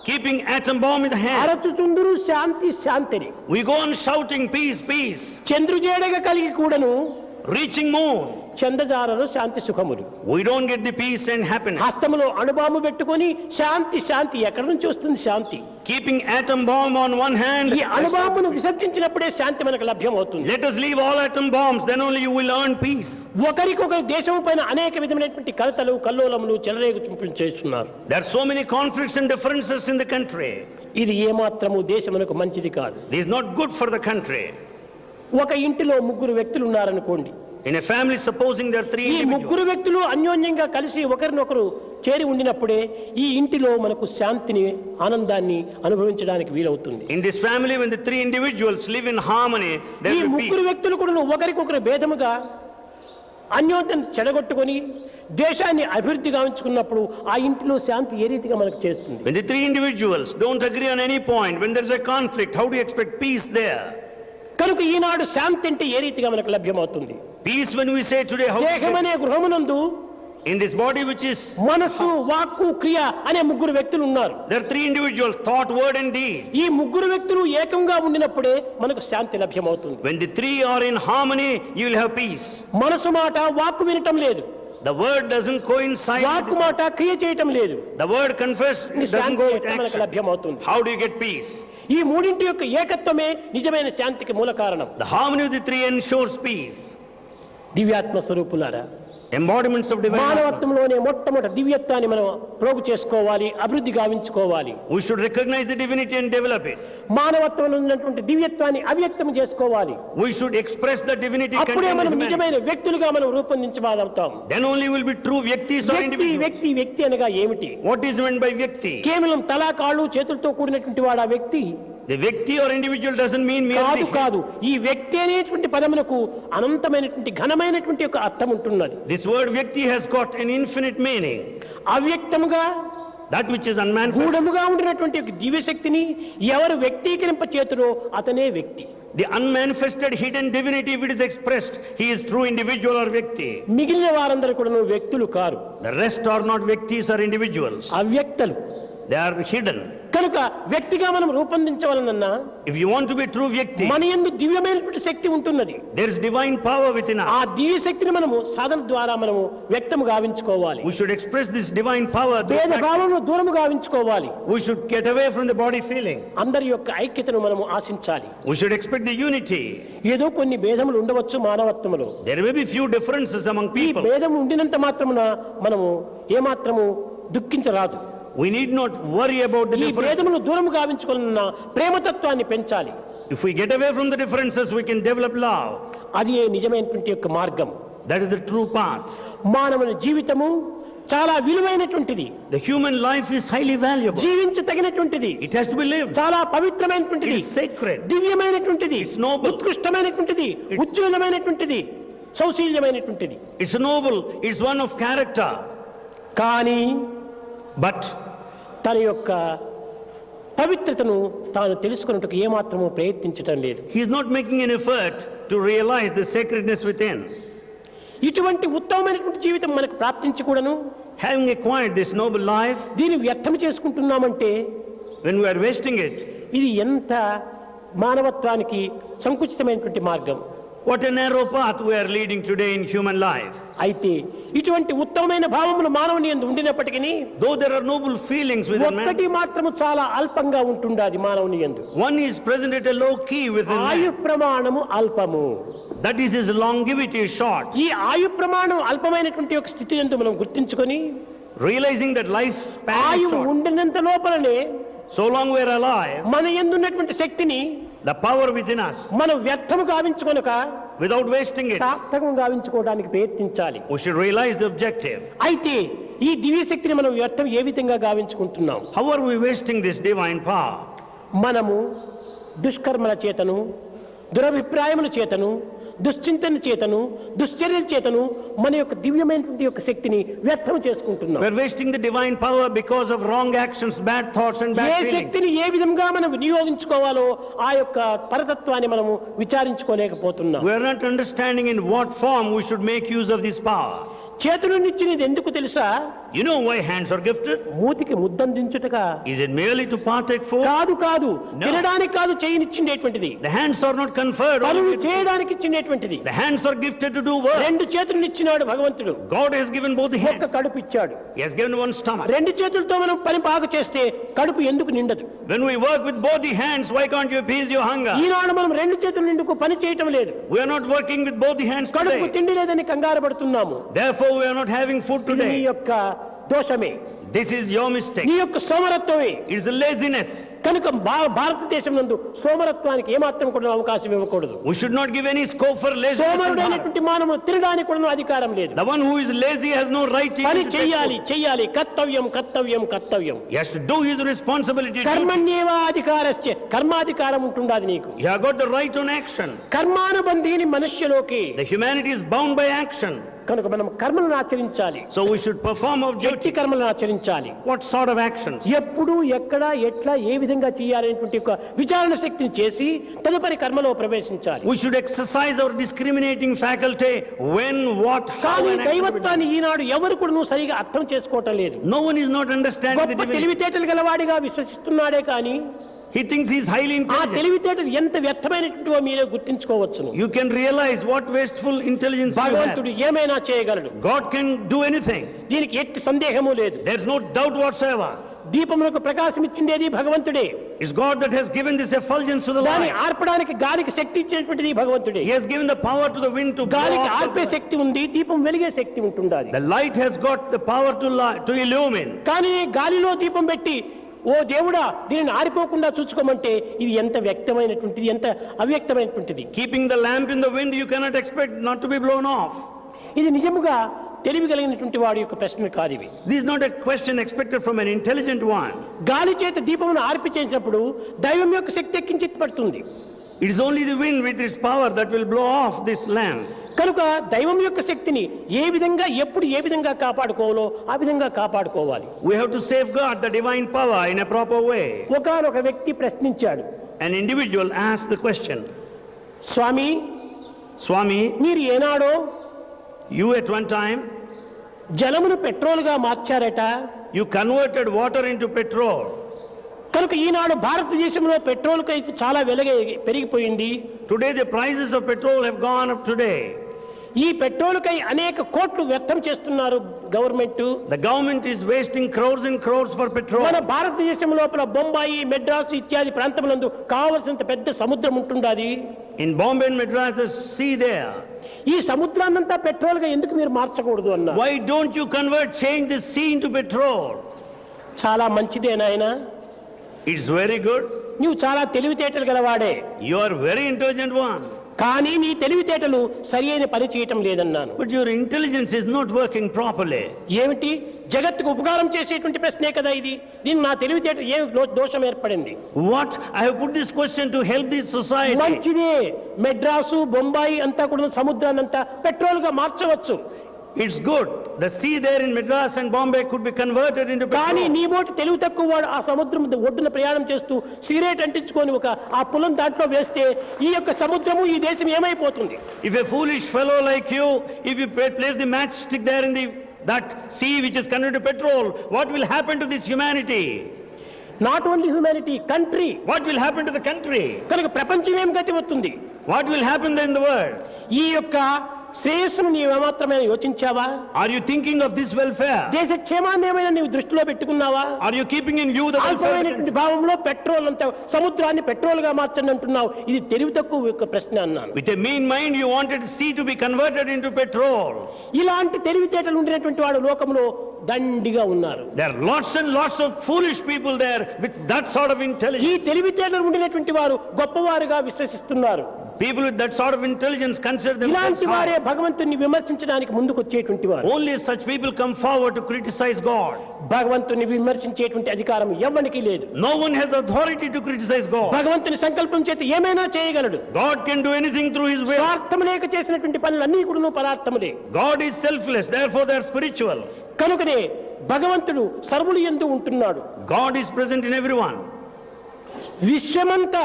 Keeping atom bomb in the hand. అరచుచుందురు శాంతి శాంతిని. We go on shouting peace, peace. చంద్రుజేడగ కలిగి కూడాను Reaching moon. చందజారరు శాంతి సుఖములు. We don't get the peace and happiness. హస్తములో అణుబాంబు పెట్టుకొని శాంతి శాంతి ఎక్కడి నుంచి వస్తుంది శాంతి? Keeping atom bomb on one hand. ఈ అణుబాంబును విసర్జించినప్పుడే శాంతి మనకు లభ్యం అవుతుంది. Let us leave all atom bombs, then only you will earn peace. ఒకరికొకరు దేశం పైన అనేక విధమైనటువంటి కలతలు కల్లోలములు చెలరేగు చేస్తున్నారు. There are so many conflicts and differences in the country. ఇది ఏమాత్రము దేశమునకు మంచిది కాదు. This is not good for the country. ఒక ఇంటిలో ముగ్గురు వ్యక్తులు ఉన్నారనుకోండి. In a family, supposing there are 3 ఈ individuals. ముగ్గురు వ్యక్తులు అన్యోన్యంగా కలిసి ఒకరినొకరు చేరి ఉండినప్పుడే ఈ ఇంటిలో మనకు శాంతిని ఆనందాన్ని అనుభవించడానికి వీలవుతుంది. In this family, when the 3 individuals live in harmony, there ఈ will be ముగ్గురు peace. వ్యక్తులు కూడా ఒకరికొకరు భేదముగా అన్యోన్యం చెడగొట్టుకొని దేశాన్ని అభివృద్ధి గావించుకున్నప్పుడు ఆ ఇంటిలో శాంతి ఏ రీతిగా మనకు చేస్తుంది? When the 3 individuals don't agree on any point, when there is a conflict, how do you expect peace there? కనుక ఈనాడు శాంతి అంటే ఏ రీతిగా మనకు లభ్యమవుతుంది? Peace, when we say today, how దేహమనే గృహమునందు in this body which is, మనస్సు వాక్కు క్రియ అనే ముగ్గురు వ్యక్తులు ఉన్నారు. there are 3 individuals, thought, word and deed. ఈ ముగ్గురు వ్యక్తులు ఏకంగా ఉండినప్పుడే మనకు శాంతి లభ్యమవుతుంది. When the 3 are in harmony, you will have peace. మనసు మాట వాక్కు వినటం లేదు, The word doesn't coincide వాక్కు with మాట క్రియ చేయటం లేదు. the word confess, ఈ doesn't శాంతి go with ఎట్లా మనకు action. లభ్యమవుతుంది? How do you get peace? ఈ మూడింటి యొక్క ఏకత్వమే నిజమైన శాంతికి మూల కారణం. The harmony of the 3 ensures peace. దివ్యాత్మ స్వరూపులారా, Embodiments of divine. మానవత్వంలోనే మొట్టమొదటి దివ్యత్వాన్ని మనం ప్రోగు చేసుకోవాలి, అభివృద్ధి గావించుకోవాలి. We should recognize the divinity and develop it. మానవత్వంలో ఉన్నటువంటి దివ్యత్వాన్ని అవ్యక్తం చేసుకోవాలి. We should express the divinity అప్పుడే contained మనం in humanity. నిజమైన వ్యక్తులుగా మనం రూపొందించగలుగుతాం. Then only will be true Vyaktis or వ్యక్తి individuals. వ్యక్తి వ్యక్తి అనగా ఏమిటి? What is meant by Vyakti? కేవలం తలా కాళ్ళు చేతులతో కూడినటువంటి వాడు ఆ వ్యక్తి The Vyakti or individual doesn't mean కాదు. merely. కాదు, ఈ వ్యక్తి అనేటువంటి పదమునకు అనంతమైనటువంటి ఘనమైనటువంటి ఒక అర్థం ఉంటున్నది. This word Vyakti has got an infinite meaning. అవ్యక్తముగా That which is unmanifest. గూఢముగా ఉండినటువంటి ఒక దివ్యశక్తిని ఎవరు వ్యక్తీకరింప చేతురో అతనే వ్యక్తి. The unmanifested hidden divinity, if it is expressed, he is true individual or Vyakti. మిగిలిన వారందరూ కూడా వ్యక్తులు car, The rest are not Vyaktis or individuals. అవ్యక్తలు. They are hidden. కనుక వ్యక్తిగా మనం రూపొందించవలనన్నా If you want to be true Vyakti, మన యందు దివ్యమైనటువంటి శక్తి ఉంటున్నది. there is divine power within ఆ us. దివ్య శక్తిని మనము సాధన ద్వారా మనము వ్యక్తము గావించుకోవాలి. We should express this divine power. through భేద practice. భావమును దూరము గావించుకోవాలి. We should get away from the body feeling. అందరి యొక్క ఐక్యతను మనము ఆశించాలి. We should expect the unity. ఏదో కొన్ని భేదములు ఉండవచ్చు మానవత్వములో. There may be few differences among ఈ people. భేదం ఉండినంత మాత్రమున మనము ఏమాత్రము దుఃఖించరాదు. We need not worry about the ఈ difference. భేదమును దూరం గావించుకున్న ప్రేమతత్వాన్ని పెంచాలి. If we get away from the differences, we can develop love. అది నిజమైనటువంటి యొక్క మార్గం. That is the true path. మానవుని జీవితము చాలా విలువైనటువంటిది. The human life is highly valuable. జీవించదగినటువంటిది. It has to be lived. చాలా పవిత్రమైనటువంటిది. It is sacred. దివ్యమైనటువంటిది. It's noble. ఉత్కృష్టమైనటువంటిది. ఉజ్వలమైనటువంటిది. సౌశీల్యమైనటువంటిది. It's noble. It's one of character. కానీ But తన యొక్క పవిత్రతను తాను తెలుసుకున్నట్టుకు ఏమాత్రమూ ప్రయత్నించటం లేదు. he is not making an effort to realize the sacredness within. ఇటువంటి ఉత్తమమైనటువంటి జీవితం మనకు ప్రాప్తించి కూడాను Having acquired this noble life, దీన్ని వ్యర్థం చేసుకుంటున్నామంటే when we are wasting it, ఇది ఎంత మానవత్వానికి సంకుచితమైనటువంటి మార్గం. what a narrow path we are leading today in human life. అయితే ఇటువంటి ఉత్తమమైన భావములు మానవుని యందు ఉండినప్పటికీ Though there are noble feelings within ఒక్కటి man, మాత్రము చాలా అల్పంగా ఉంటుండాది మానవుని యందు. one is present at a low key within ఆయు man. ప్రమాణము అల్పము. That is his longevity is short. ఈ ఆయు ప్రమాణం అల్పమైనటువంటి ఒక స్థితి యందు మనం గుర్తించుకొని Realizing that life span is ఆయువు short. ఉండినంత లోపలనే So long we are alive, మన యందు ఉన్నటువంటి శక్తిని the power within us, మనం వ్యర్థము గావించుకొనక without wasting it, సార్థకం గావించుకోవడానికి ప్రయత్నించాలి. we should realize the objective. అయితే ఈ దివ్య శక్తిని మనం వ్యర్థం ఏ విధంగా గావించుకుంటున్నాం? How are we wasting this divine power? మనము దుష్కర్మల చేతను, దురభిప్రాయముల చేతను, దుశ్చింతన చేతను, దుశ్చర్యల చేతను మన యొక్క దివ్యమైనటువంటి యొక్క శక్తిని వ్యర్థం చేసుకుంటున్నాం. We are wasting the divine power because of wrong actions, bad thoughts and A bad feelings. శక్తిని ఏ విధంగా మనం వినియోగించుకోవాలో ఆ యొక్క పరతత్వాన్ని మనము విచారించుకోలేకపోతున్నాం. We are not understanding in what form we should make use of this power. చేతులనిచ్చినది ఎందుకు తెలుసా? You know why hands are gifted? మూతికి ముద్దందించుటగా. Is it merely to partake food? కాదు కాదు, No. తినడానికి కాదు, చేయనిచ్చిండేటువంటిది. The hands are not conferred. పనులు only- చేయడానికి ఇచ్చినటువంటిది. The hands are gifted to do work. రెండు చేతులు ఇచ్చినాడు భగవంతుడు. God has given both the ఒక్క hands. కడుపు ఇచ్చాడు. He has given one stomach. రెండు చేతులతో మనం పని బాగు చేస్తే కడుపు ఎందుకు నిండదు? When we work with both the hands, why can't you appease your hunger? ఈనాడు మనం రెండు చేతుల నిండుకు పని చేయటం లేదు. We are not working with both the hands కడుపు today. తిండి లేదని కంగారు పడుతున్నాము. Therefore, we are not having food ఇది నీ today. యొక్క దోషమే, This is your mistake. నీ యొక్క సోమరత్వమే. It is a laziness. కనుక భారతదేశం నందు సోమరత్వానికి ఏమాత్రం కూడా అవకాశం ఇవ్వకూడదు. We should not give any scope for laziness. in heart. సోమరుడైనటువంటి మానవుడు తినడానికి కూడా అధికారం లేదు. The one who is lazy has no right to పని even to take చెయ్యాలి food. చెయ్యాలి, కర్తవ్యం కర్తవ్యం కర్తవ్యం. He has to do his responsibility. కర్మణ్యేవ అధికారస్య, కర్మాధికారం ఉంటుండాది నీకు. You have got the right on action. కర్మానుబంధీని మనుష్యలోకి. The humanity is bound by action. కనుక మనం కర్మలను ఆచరించాలి. So we should perform our ఎట్టి duty. కర్మలను ఆచరించాలి. What sort of actions? ఎప్పుడు ఎక్కడ ఎట్లా ఏ విధంగా చేయాలనేటువంటి ఒక విచారణ శక్తిని చేసి తదుపరి కర్మలో ప్రవేశించాలి. We should exercise our discriminating faculty when, what, how, కానీ and action will be దైవత్వాన్ని done. ఈనాడు ఎవరు కూడా నువ్వు సరిగా అర్థం చేసుకోవటం లేదు. No one is not understanding the గొప్ప divinity. తెలివితేటలు గలవాడిగా విశ్వసిస్తున్నాడే కానీ He thinks he is highly ఆ intelligent. తెలివితేటలు ఎంత వ్యర్థమైనటువంటివో మీరే గుర్తించుకోవచ్చును. You can realize what wasteful intelligence you have. భగవంతుడు ఏమైనా చేయగలడు. God can do anything. దీనికి ఎట్టి సందేహము లేదు. There is no doubt whatsoever. దీపములకు ప్రకాశం ఇచ్చిందేది భగవంతుడే. It's God that has given this effulgence to the దాన్ని light. ఆర్పడానికి గాలికి శక్తి ఇచ్చినటువంటిది భగవంతుడే. He has given the power to the wind to blow గాలికి off ఆర్పే the- శక్తి ఉంది, దీపం వెలిగే శక్తి ఉంటుండాలి. The light has got the power to illumine. కానీ గాలిలో దీపం పెట్టి ఓ దేవుడా దీనిని ఆరిపోకుండా చూసుకోమంటే ఇది ఎంత వ్యక్తమైనటువంటిది, ఎంత అవ్యక్తమైనటువంటిది. Keeping the lamp in the wind, you cannot expect not to be blown off. ఇది నిజముగా తెలివి కలిగినటువంటి వాడి యొక్క ప్రశ్న కాదు ఇవి. This is not a question expected from an intelligent one. గాలి చేత దీపమును ఆర్పి చేసినప్పుడు దైవం యొక్క శక్తి ఎక్కించి పడుతుంది. It is only the wind with its power that will blow off this lamp. కనుక దైవం యొక్క శక్తిని ఏ విధంగా ఎప్పుడు ఏ విధంగా కాపాడుకోవాలో ఆ విధంగా కాపాడుకోవాలి. We have to safeguard the divine power in a proper way. ఒకానొక వ్యక్తి ప్రశ్నించాడు, An individual asked the question, Swamy Swami, మీరు ఏనాడో you at one time, జలమును పెట్రోల్గా మార్చారట. you converted water into petrol. కనుక ఈనాడు భారతదేశంలో పెట్రోల్కి అయితే చాలా పెరిగిపోయింది. Today the prices of petrol have gone up today. ఈ పెట్రోల్కై అనేక కోట్లు వ్యర్థం చేస్తున్నారు government. The government is wasting crores and crores for petrol. మన భారతదేశం లోపల బొంబాయి, మెడ్రాస్ ఇత్యాది ప్రాంతములందు కావలసినంత పెద్ద సముద్రం ఉంటుండాది. In Bombay and Madras, the sea there. ఈ సముద్రాన్నంతా పెట్రోల్ గా ఎందుకు మీరు మార్చకూడదు అన్నారు. Why don't you change the sea into petrol? చాలా మంచిదే నాయనా, It's very good. నువ్వు చాలా తెలివితేటలు గలవాడే, You are very intelligent one. కానీ నీ తెలివితేటలు సరి అయిన పని చేయటం లేదన్నాను. But your intelligence is not working properly. ఏమిటి? జగత్తుకు ఉపకారం చేసేటువంటి ప్రశ్నే కదా ఇది. దీని నా తెలివితేట ఏం దోషం ఏర్పడింది? What? I have put this question to help this society. మంచిదే, మెడ్రాసు బొంబాయి అంతా కూడా సముద్రాన్నంతా పెట్రోల్ గా మార్చవచ్చు. It's good. The sea there in Madras and Bombay could be converted into కానీ petrol. నీ బోటి తెలివి తక్కువ వాడు ఆ సముద్రం ఒడ్డున ప్రయాణం చేస్తూ సిగరెట్ అంటించుకొని ఆ పులం దాంట్లో వేస్తే ఈ యొక్క సముద్రము ఈ దేశం ఏమైపోతుంది? If a foolish fellow like you, if you place the matchstick there in that sea which is converted to petrol, what will happen to this humanity? Not only humanity, country. What will happen to the country? కనుక ప్రపంచం ఏం గతి వస్తుంది? What will happen then in the world? ఈ యొక్క శ్రేయస్సును నీవేమాత్రమే యోచించావా? Are you thinking of this welfare? దేశ క్షేమాన్ని ఏమైనా నీవు దృష్టిలో పెట్టుకున్నావా? Are you keeping in view the welfare? అల్పమైనటువంటి భావంలో పెట్రోల్ అంతా సముద్రాన్ని పెట్రోల్ గా మార్చండి అంటున్నావు. ఇది తెలివి తక్కువ యొక్క ప్రశ్న అన్నాను. With a mean mind you wanted sea to be converted into petrol. ఇలాంటి తెలివితేటలు ఉండినటువంటి వాడు లోకంలో దండిగా ఉన్నారు. There are lots and lots of foolish people there with that sort of ఈ intelligence. తెలివితేటలు ఉండినటువంటి వారు గొప్పవారుగా విశ్వసిస్తున్నారు. People with that sort of intelligence consider themselves ఇలాంటి వారే high. భగవంతుని విమర్శించడానికి ముందుకు వచ్చేటువంటి వారు. Only such people come forward to criticize God. భగవంతుని విమర్శించేటువంటి అధికారం ఎవ్వనికి లేదు. No one has authority to criticize God. భగవంతుని సంకల్పం చేత ఏమైనా చేయగలడు. God can do anything through His will. స్వార్థం లేక చేసినటువంటి పనులన్నీ కూడా పరార్థములే. God is selfless, therefore they are spiritual. కనుకనే భగవంతుడు సర్వులు యందు ఉంటున్నాడు. God is present in everyone. విశ్వమంతా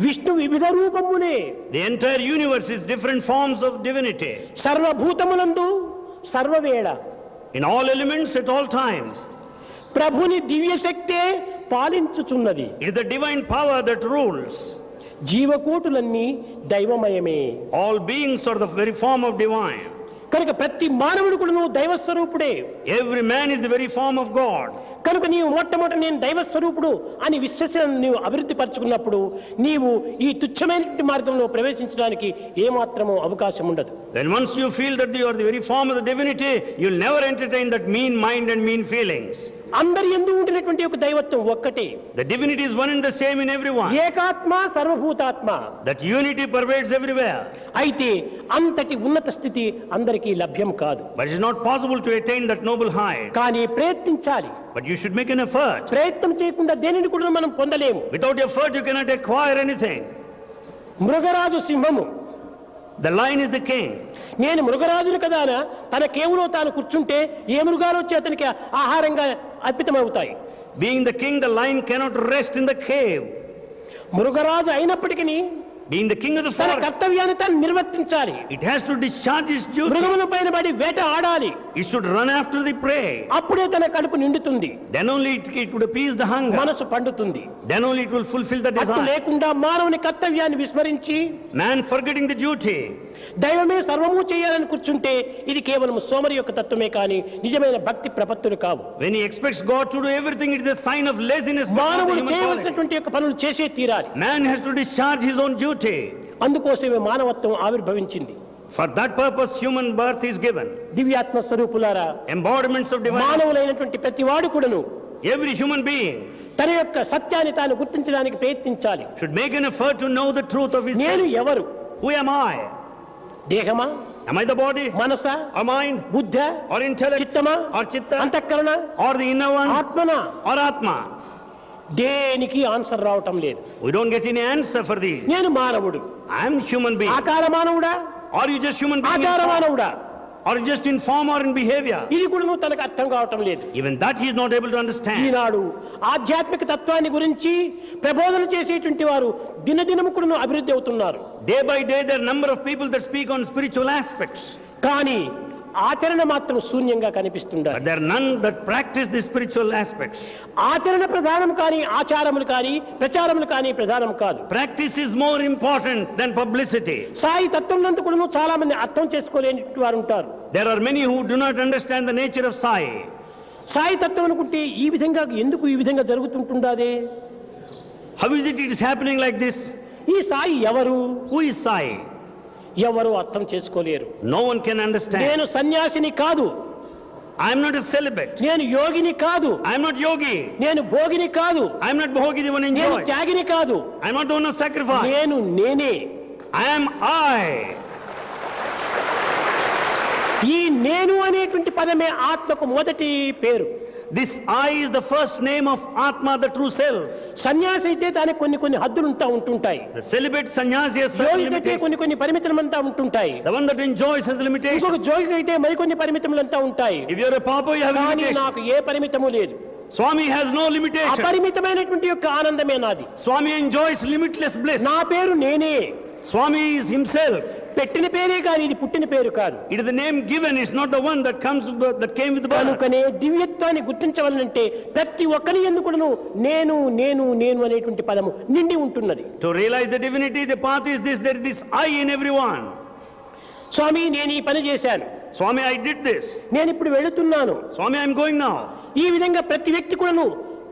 విష్ణు వివిధ రూపమునే. The entire universe is different forms of divinity. సర్వభూతములందు సర్వవేళ, In all elements at all times. ప్రభుని దివ్య శక్తే పాలించుచున్నది. It is the divine power that rules. జీవకోటులన్నీ దైవమయమే. All beings are the very form of divine. కనుక ప్రతి మానవుడు కూడా దైవ స్వరూపుడే. Every man is the very form of God. కనుక నీవు మొట్టమొదటి నేను దైవ స్వరూపుడు అని విశ్వసన నీవు అభివృద్ధి పరచుకున్నప్పుడు నీవు ఈ తుచ్చమైనటువంటి మార్గంలో ప్రవేశించడానికి ఏమాత్రమూ అవకాశం ఉండదు. Then once you feel that you are the very form of the divinity, you'll never entertain that mean mind and mean feelings. అందరి యందు ఉండినటువంటి ఒక దైవత్వం ఒక్కటే. The divinity is one and the same in everyone. ఏకాత్మ సర్వభూతాత్మ. That unity pervades everywhere. అయితే అంతటి ఉన్నత స్థితి అందరికీ లభ్యం కాదు. But it is not possible to attain that noble height. కానీ ప్రయత్నించాలి. But you should make an effort. ప్రయత్నం చేయకుండా దేనిని కూడా మనం పొందలేము. Without effort you cannot acquire anything. మృగరాజు సింహము. The lion is the king. నేను మృగరాజును కదా తన కేవులో తాను కూర్చుంటే ఏ మృగాలు వచ్చి అతనికి ఆహారంగా అర్పితమవుతాయి. Being the king, the lion cannot rest in the cave. మృగరాజు అయినప్పటికీ Being the king of the తన forest, కర్తవ్యాన్ని తాను నిర్వర్తించాలి. it has to discharge its duty. మృగముల పైన పడి వేట ఆడాలి. It should run after the prey. అప్పుడే తన కడుపు నిండుతుంది. Then only it would appease the hunger. మనసు పండుతుంది. Then only it will fulfill the అట్టు desire. లేకుండా మానవుని కర్తవ్యాన్ని విస్మరించి Man forgetting the duty. దైవమే సర్వము చేయాలని కూర్చుంటే ఇది కేవలం సోమరి యొక్క తత్వమే కానీ నిజమైన భక్తి ప్రపత్తులు కావు. When he expects God to do everything, it is a sign of laziness. but not the మానవుడు human quality. చేయవలసినటువంటి యొక్క పనులు చేసే తీరాలి. Man has to discharge his own duty. అందుకోసమే మానవత్వం ఆవిర్భవించింది. For that purpose, human birth is given. దివ్యాత్మ స్వరూపులారా, Embodiments of divine. మానవులైనటువంటి ప్రతి వాడు కూడాను Every human being తన యొక్క సత్యాన్ని తాను గుర్తించడానికి ప్రయత్నించాలి. should make an effort to know the truth of his నేను self. ఎవరు? Who am I? దేహమా, Am I the body, Manasa, or mind, Buddha, or intellect, చిత్తమా, or chitta, అంతఃకరణ, or the inner one, ఆత్మనా? or atma? దేనికి ఆన్సర్ రావటం లేదు. We don't get any answer for these. నేను మానవుడు. I am human being. ఆకార మానవుడా, Are you just human being? in ఆచార form? మానవుడా? Or just in form or in behavior? ఇది కూడా తనకు అర్థం కావటం లేదు. Even that he is not able to understand. ఈనాడు ఆధ్యాత్మిక తత్వాన్ని గురించి ప్రబోధన చేసేటువంటి వారు దినదినము కూడా అభివృద్ధి అవుతున్నారు. Day by day there are number of people that speak on spiritual aspects. కానీ ఆచరణ మాత్రం శూన్యంగా కనిపిస్తుండాలి. But there are none that practice the spiritual aspects. ఆచరణ ప్రధానం కానీ ఆచారములు కానీ ప్రచారములు కానీ ప్రధానం కాదు. Practice is more important than publicity. Sai తత్వంలో కూడా చాలా మంది అర్థం చేసుకోలేని వారు ఉంటారు. There are many who do not understand the nature of Sai. Sai తత్వం అనుకుంటే ఈ విధంగా ఎందుకు ఈ విధంగా జరుగుతుంటుండాదే? How is it is happening like this? ఈ సాయి ఎవరు? Who is Sai? ఎవరు అర్థం చేసుకోలేరు. No one can understand. నేను సన్యాసిని కాదు, I am not a celibate. నేను యోగిని కాదు, I am not yogi. నేను భోగిని కాదు, I am not bhogi, the one నేను enjoy. త్యాగిని కాదు, I am not the one of sacrifice. నేనే. I am I. ఈ నేను అనేటువంటి పదమే ఆత్మకు మొదటి పేరు. This I is the first name of Atma, the true self. సన్యాసి అయితే దానికి కొన్ని హద్దులు ఉంటుంటాయి. The celibate sannyasi has certain యోగి అయితే limitations. కొన్ని పరిమితులంతా ఉంటుంటాయి. The one that enjoys has limitations. ఇంకొక జోగి అయితే మరికొన్ని పరిమితములంతా ఉంటాయి. If you are a papa, you have కానీ limitations. నాకు ఏ పరిమితము లేదు. Swami has no limitation. అపరిమితమైనటువంటి యొక్క ఆనందమే నాది. Swami enjoys limitless bliss. నా పేరు నేనే. Swami is himself. పెట్టిన పేరే కానీ ఇది పుట్టిన పేరు కాదు. It is the name given, it's not the one that came with the birth. కనుకనే దివ్యత్వాన్ని గుర్తించవలనంటే ప్రతి ఒక్కరి యందు కూడాను నేను నేను నేను అనేటువంటి పదము నిండి ఉంటున్నది. To realize the divinity, the path is this, there is this I in everyone. స్వామి నేను ఈ పని చేశాను, Swami, I did this. నేను ఇప్పుడు వెళుతున్నాను. Swami, I am going now. ఈ విధంగా ప్రతి వ్యక్తి కూడాను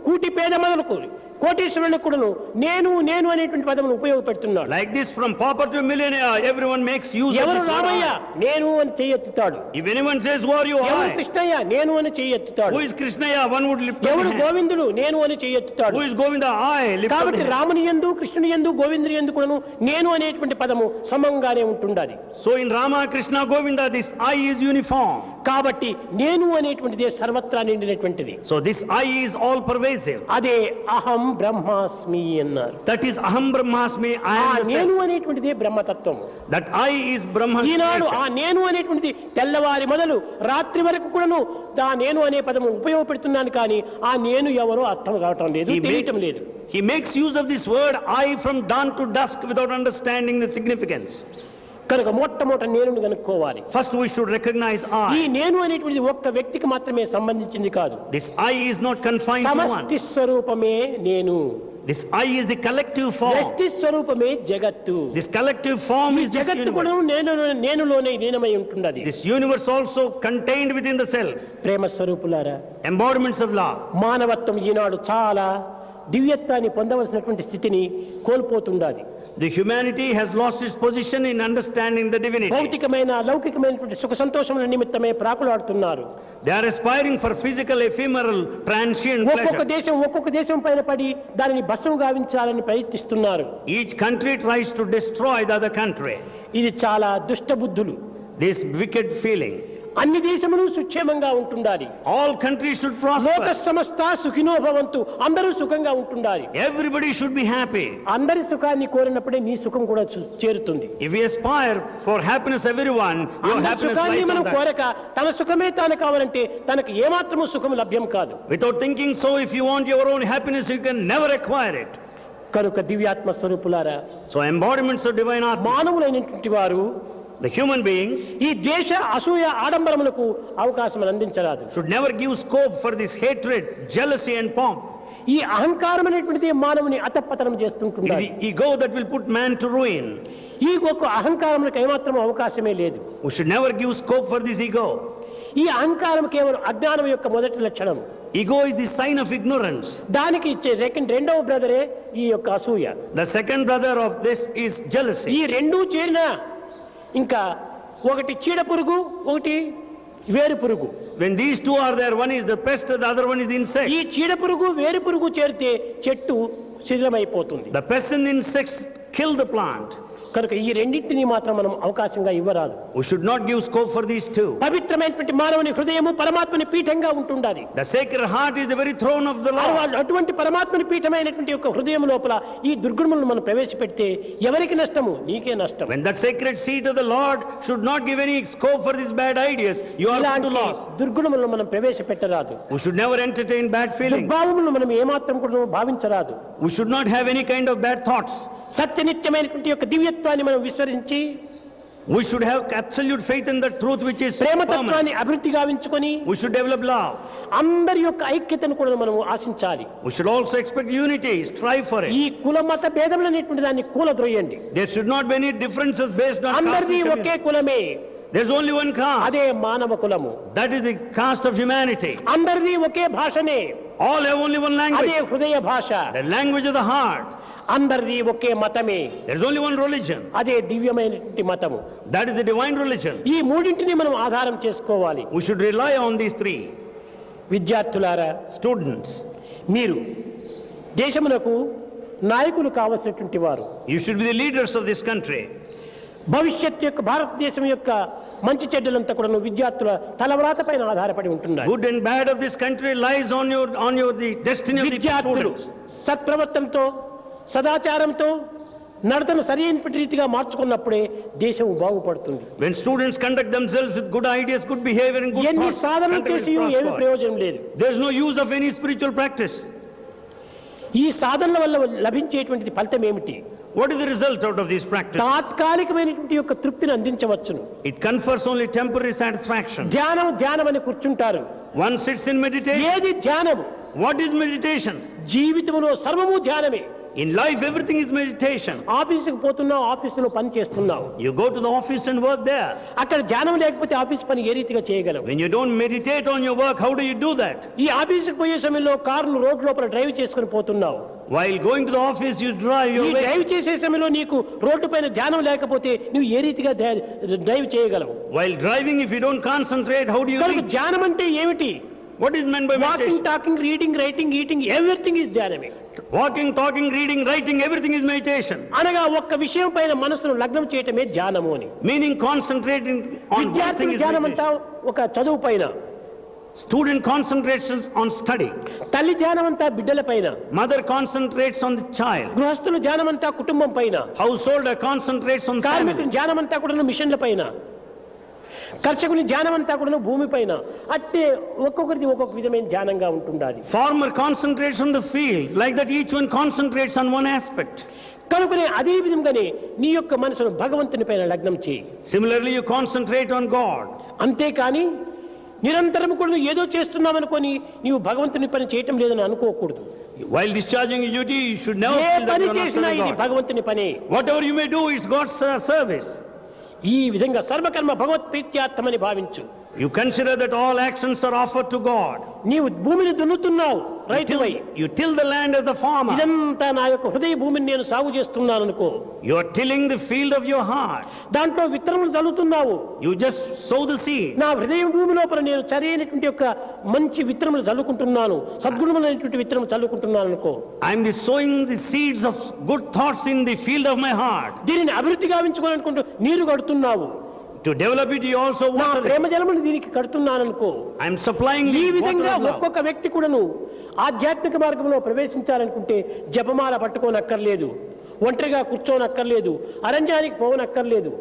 కూటి పేద మొదలుకు కోటీశ్వరులకు కూడాను నేను నేను అనేటువంటి పదమును ఉపయోగపెడుతున్నాడు. Like this, from pauper to millionaire, everyone makes use of ఎవరు this word రామయ్య I. నేను అని చెయ్యెత్తుతాడు. If anyone says, who are you? ఎవరు I. కృష్ణయ్య నేను అని చెయ్యెత్తుతాడు. Who is Krishnaya? One would lift up ఎవరు his hand. గోవిందుడు నేను అని చెయ్యెత్తుతాడు. Who is Govinda? I. Lift up కాబట్టి his hand. రాముని యందు కృష్ణుని యందు గోవిందుని యందు కూడాను నేను అనేటువంటి పదము సమంగానే ఉంటుండాలి. So in Rama, Krishna, Govinda, this I is uniform. కాబట్టి నేను అనేటువంటిదే సర్వత్రా నిండినటువంటిది. So this I is all pervasive. అదే అహం బ్రహ్మాస్మి అన్నారు. That is Aham Brahmasmi, I ఆ am the నేను self. అనేటువంటిదే బ్రహ్మతత్వం. That I is Brahman. ఈనాడు ఆ nature. నేను అనేటువంటిది తెల్లవారి మొదలు రాత్రి వరకు కూడాను దా నేను అనే పదము ఉపయోగపెడుతున్నాను, కానీ ఆ నేను ఎవరో అర్థం కావటం లేదు, తెలియటం లేదు. He makes use of this word I from dawn to dusk without understanding the significance. కనుక మొట్టమొదట నేను కనుక్కోవాలి. First we should recognize ఈ I. నేను అనేటువంటిది ఒక్క వ్యక్తికి మాత్రమే సంబంధించింది కాదు. This I is not confined to సమష్టి one. స్వరూపమే నేను. This I is the collective form. వ్యష్టి స్వరూపమే జగత్తు. This collective form ఈ is this జగత్తు కూడా universe. నేనులోనే లీనమై ఉంటున్నది. This universe also contained within the self. ప్రేమ స్వరూపులారా, Embodiments of love. మానవత్వం ఈనాడు చాలా దివ్యత్వాన్ని పొందవలసినటువంటి స్థితిని కోల్పోతుండాది. The humanity has lost its position in understanding the divinity. భౌతికమైన లౌకికమైనటువంటి సుఖ సంతోషముల నిమిత్తమే ప్రాకులాడుతున్నారు. They are aspiring for physical, ephemeral, transient pleasure. ఒక్కొక్క దేశం పైన పడి దానిని భస్మం గావించాలని ప్రయత్నిస్తున్నారు. Each country tries to destroy the other country. ఇది చాలా దుష్ట బుద్ధులు. This wicked feeling. అన్ని దేశములు సుక్షేమంగా ఉంటుండాలి. All countries should లోక prosper. సమస్త సుఖినో భవంతు, అందరూ సుఖంగా ఉంటుండాలి. Everybody should be happy. అందరి సుఖాన్ని కోరినప్పుడే నీ సుఖం కూడా చేరుతుంది. If we aspire for happiness, everyone, your అందరి happiness సుఖాన్ని lies మనం on that. కోరక తన సుఖమే తాను కావాలంటే తనకు ఏమాత్రము సుఖం లభ్యం కాదు. Without thinking so, if you want your own happiness, you can never acquire it. కనుక దివ్యాత్మ స్వరూపులారా, So embodiments of divine Atma, మానవులైనటువంటి వారు the human beings, ఈ ద్వేష అసూయ ఆడంబరములకు అవకాశం అందించరాదు. should never give scope for this hatred, jealousy and pomp. ఈ అహంకారం అనేటువంటిది మానవుని అతపతనం It is చేస్తుంటుంది. the ego that will put man to ruin. ఈ ఒక్క అహంకారములకు ఏమాత్రం అవకాశమే లేదు. We should never give scope for this ego. ఈ అహంకారం కేవలం అజ్ఞానం యొక్క మొదటి లక్షణం. Ego is the sign of ignorance. దానికి రెండవ బ్రదరే ఈ యొక్క అసూయ. The second brother of this is ఈ jealousy. రెండూ చేరిన ఇంకా ఒకటి చీడ పురుగు, ఒకటి వేరు పురుగు. When these two are there, one is the pest, the other one is the insect. ఈ చీడ పురుగు వేరు పురుగు చేరితే చెట్టు శిథిలమైపోతుంది. The pest and the insects kill the plant. కనుక ఈ రెండింటిని మాత్రం మనం అవకాశంగా ఇవ్వరాదు. We should not give scope for these two. పవిత్రమైనటువంటి మానవుని హృదయము పరమాత్మని పీఠంగా ఉంటుండాలి. The sacred heart is the very throne of the Lord. అటువంటి పరమాత్మని పీఠమైనటువంటి యొక్క హృదయం లోపల ఈ దుర్గుణములను మనం ప్రవేశపెడితే ఎవరికి నష్టము? నీకే నష్టం. When that sacred seat of the Lord should not give any scope for these bad ideas, you are put to ఇలాంటి loss. దుర్గుణములను మనం ప్రవేశపెట్టరాదు. We should never entertain bad feelings. దుర్భావములను మనం ఏమాత్రం కూడా భావించరాదు. We should not have any kind of bad thoughts. సత్యనిత్యమైనటువంటి యొక్క దివ్యత్వాన్ని మనం విస్మరించి We should have absolute faith in the truth which is permanent. ప్రేమతత్వాన్ని అభివృద్ధి గావించుకొని We should develop love. అందరి యొక్క ఐక్యతను కూడా మనం ఆశించాలి. We should also expect unity, strive for ఈ it. కుల మత భేదములు అనేటువంటి దాన్ని కూలద్రోయండి. There should not be any differences based on caste అందరిది and ఒకే community. కులమే, There's only one caste. అదే మానవ కులము. That is the caste of humanity. అందరిది ఒకే భాషనే, All have only one అదే language. హృదయ భాష. The language of the heart. అందరిది ఒకే మతమే. There is only one religion. అదే దివ్యమైనటువంటి మతము. That is the divine religion. ఈ మూడింటిని మనం ఆధారం చేసుకోవాలి. We should rely on these three. విద్యార్థులారా, Students, మీరు దేశమునకు నాయకులు కావలసినటువంటి వారు. you should be the leaders of this country. భవిష్యత్ యొక్క భారతదేశం యొక్క మంచి చెడ్డలంతా కూడా విద్యార్థుల తలవ్రాత పైన ఆధారపడి ఉంటున్నాయి. Good and bad of this country lies on the destiny of the విద్యార్థులు students. సత్ప్రవర్తనతో సదాచారంతో నడతను సరైన రీతిగా మార్చుకున్నప్పుడే దేశం బాగుపడుతుంది. When students conduct themselves with good ideas, good behavior and good ఎన్ని thoughts, సాధనలు country చేసి will ఏమి prosper. ప్రయోజనం లేదు. There is no use of any spiritual practice. ఈ సాధనల వల్ల లభించేటువంటిది ఫలితం ఏమిటి? What is the result out of these practices? తాత్కాలికమైనటువంటి యొక్క తృప్తిని అందించవచ్చును. It confers only temporary satisfaction. ధ్యానం అని కూర్చుంటారు. One sits in meditation. ఏది ధ్యానము? What is meditation? జీవితంలో సర్వము ధ్యానమే. In life, everything is meditation. ఆఫీసుకు పోతున్నావు, ఆఫీసులో పని చేస్తున్నావు. You go to the office and work there. అక్కడ ధ్యానం లేకపోతే ఆఫీస్ పని ఏ రీతిగా చేయగలవు? When you don't meditate on your work, how do you do that? ఈ ఆఫీసుకు పోయే సమయంలో కారును రోడ్ లోపల డ్రైవ్ చేసుకుని పోతున్నావు. While going to the office, you drive your ఈ way. డ్రైవ్ చేసే సమయంలో నీకు రోడ్డు పైన ధ్యానం లేకపోతే నువ్వు ఏ రీతిగా డ్రైవ్ చేయగలవు? While driving, if you don't concentrate, how do you కనుక reach? ధ్యానం అంటే ఏమిటి? What is meant by walking, meditation? Talking, reading, writing, eating, everything is ధ్యానమే. Walking, talking, reading, writing, everything is meditation. అనగా ఒక్క విషయం పైన మనసును లగ్నం చేయటమే ధ్యానము అని. Meaning concentrating on one thing విద్యార్థుల is ధ్యానం అంతా meditation. ఒక చదువు పైన, Student concentrates on study. తల్లి ధ్యానం అంతా బిడ్డల పైన, Mother concentrates on the child. గృహస్థుల ధ్యానం అంతా కుటుంబం పైన, Householder concentrates on కార్మికుని family. ధ్యానం అంతా కూడా మిషన్ల పైన, కర్షకుని ధ్యానం అంతా కూడా భూమి పైన. అట్టే ఒక్కొక్కరిది ఒక్కొక్క విధమైన ధ్యానంగా ఉంటుండాలి. Farmer concentrates on the field. Like that, each one concentrates on one aspect. కనుకనే అదే విధంగానే నీ యొక్క మనసును భగవంతుని పైన లగ్నం చేయి. Similarly, you concentrate on God. అంతేకాని నిరంతరం కూడా నువ్వు ఏదో చేస్తున్నావనుకొని నీవు భగవంతుని పని చేయటం లేదని అనుకోకూడదు. While discharging your duty, you should never A feel that పని you are not చేసినా serving ఇది God. భగవంతుని పని. Whatever you may do, it's God's service. ఈ విధంగా సర్వకర్మ భగవత్ ప్రీత్యార్థమని భావించు. You consider that all actions are offered to God. నీవు భూమిని దున్నుతున్నావు రైతువై. You till the land as the farmer. ఇదంతా నా యొక్క హృదయ భూమిని నేను సాగు చేస్తున్నాను అనుకో. You are tilling the field of your heart. దాంట్లో విత్తనములు చల్లుతున్నావు. You just sow the seed. నా హృదయ భూమి లోపల నేను సరైనటువంటి యొక్క మంచి విత్తనములు చల్లుకుంటున్నాను, సద్గుణములైనటువంటి విత్తనములు చల్లుకుంటున్నాను అనుకో. I am sowing the seeds of good thoughts in the field of my heart. దీనిని అభివృద్ధి గావించుకోవాలనుకుంటూ నీరు కడుతున్నావు. To develop it, you also నా water it. ప్రేమ జలమును దీనికి కడుతున్నాను అనుకో. I am supplying ఈ the water విధంగా of love. ఒక్కొక్క వ్యక్తి కూడాను ఆధ్యాత్మిక మార్గంలో ప్రవేశించాలనుకుంటే జపమాల పట్టుకోనక్కర్లేదు, ఒంటరిగా కూర్చోనక్కర్లేదు, అరణ్యానికి పోవనక్కర్లేదు.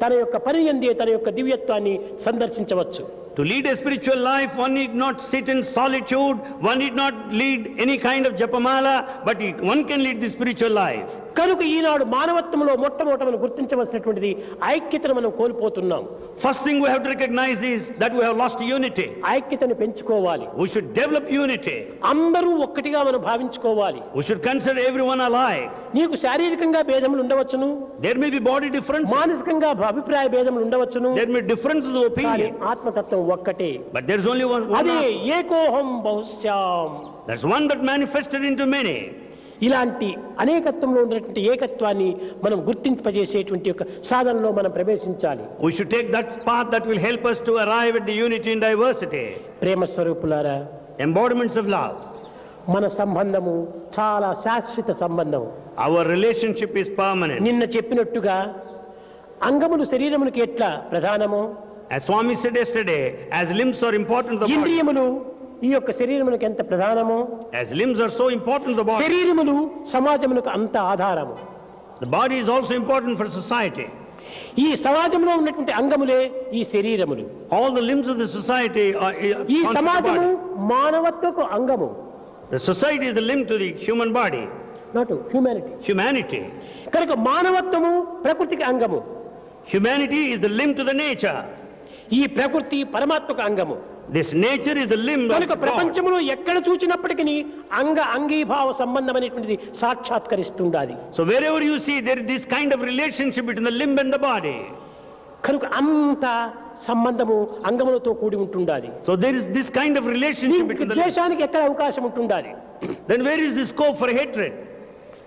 తన యొక్క పని యందే తన యొక్క దివ్యత్వాన్ని సందర్శించవచ్చు. To lead a spiritual life, one need not sit in solitude, one need not lead any kind of japamala, but one can lead the spiritual life. కనుక ఈనాడు మానవత్వంలో మొట్టమొదట మనం గుర్తించవలసినటువంటిది ఐక్యతను మనం కోల్పోతున్నాం. First thing we have to recognize is that we have lost unity. ఐక్యతను పెంచుకోవాలి. We should develop unity. అందరూ ఒక్కటిగా మనం భావించుకోవాలి. We should consider everyone alike. నీకు శారీరకంగా భేదములు ఉండవచ్చును, There may be body differences. మానసికంగా అభిప్రాయ భేదములు ఉండవచ్చును, There may be differences of కానీ opinion. ఆత్మతత్వం ఒక్కటే. But there is only one. అదే ఏకోహం బహుశ్యాం. That's one that manifested into many. ఇలాంటి అనేకత్వంలో ఉన్నటువంటి ఏకత్వాన్ని మనం గుర్తింపజేసేటువంటి యొక్క సాధనలో మనం ప్రవేశించాలి. We should take that path that will help us to arrive at the unity in diversity. ప్రేమ స్వరూపులారా, Embodiments of love. మన సంబంధము చాలా శాశ్వత సంబంధం. Our relationship is permanent. నిన్న చెప్పినట్టుగా అంగములు శరీరమునికి ఎట్లా ప్రధానమో, As Swami said yesterday, as limbs are important to the body, ఇంద్రియములు ఈ యొక్క శరీరమునికి ఎంత ప్రధానమో, as limbs are so important to the body, శరీరములు సమాజమునకు అంత ఆధారము. the body is also important for society. ఈ సమాజంలో ఉన్నటువంటి అంగములే ఈ శరీరములు. All the limbs of the society are ఈ constitute the సమాజము body. మానవత్వకు అంగము. The society is the limb to the human body, not humanity. humanity. కనుక మానవత్వము ప్రకృతికి అంగము. Humanity is the limb to the nature. ఈ ప్రకృతి పరమాత్మకు అంగము. This nature is the limb of కనుక God. ప్రపంచంలో ఎక్కడ చూచినప్పటికీ అంగీభావ సంబంధం అనేటువంటిది సాక్షాత్కరిస్తుండాలి. So wherever you see, there is this kind of relationship between the limb and the body. కనుక అంత సంబంధము అంగములతో కూడి ఉంటుండాలి. So there is this kind of relationship నీకు between the limbs. ద్వేషానికి ఎక్కడ అవకాశం ఉంటుండాలి? Then where is the scope for hatred?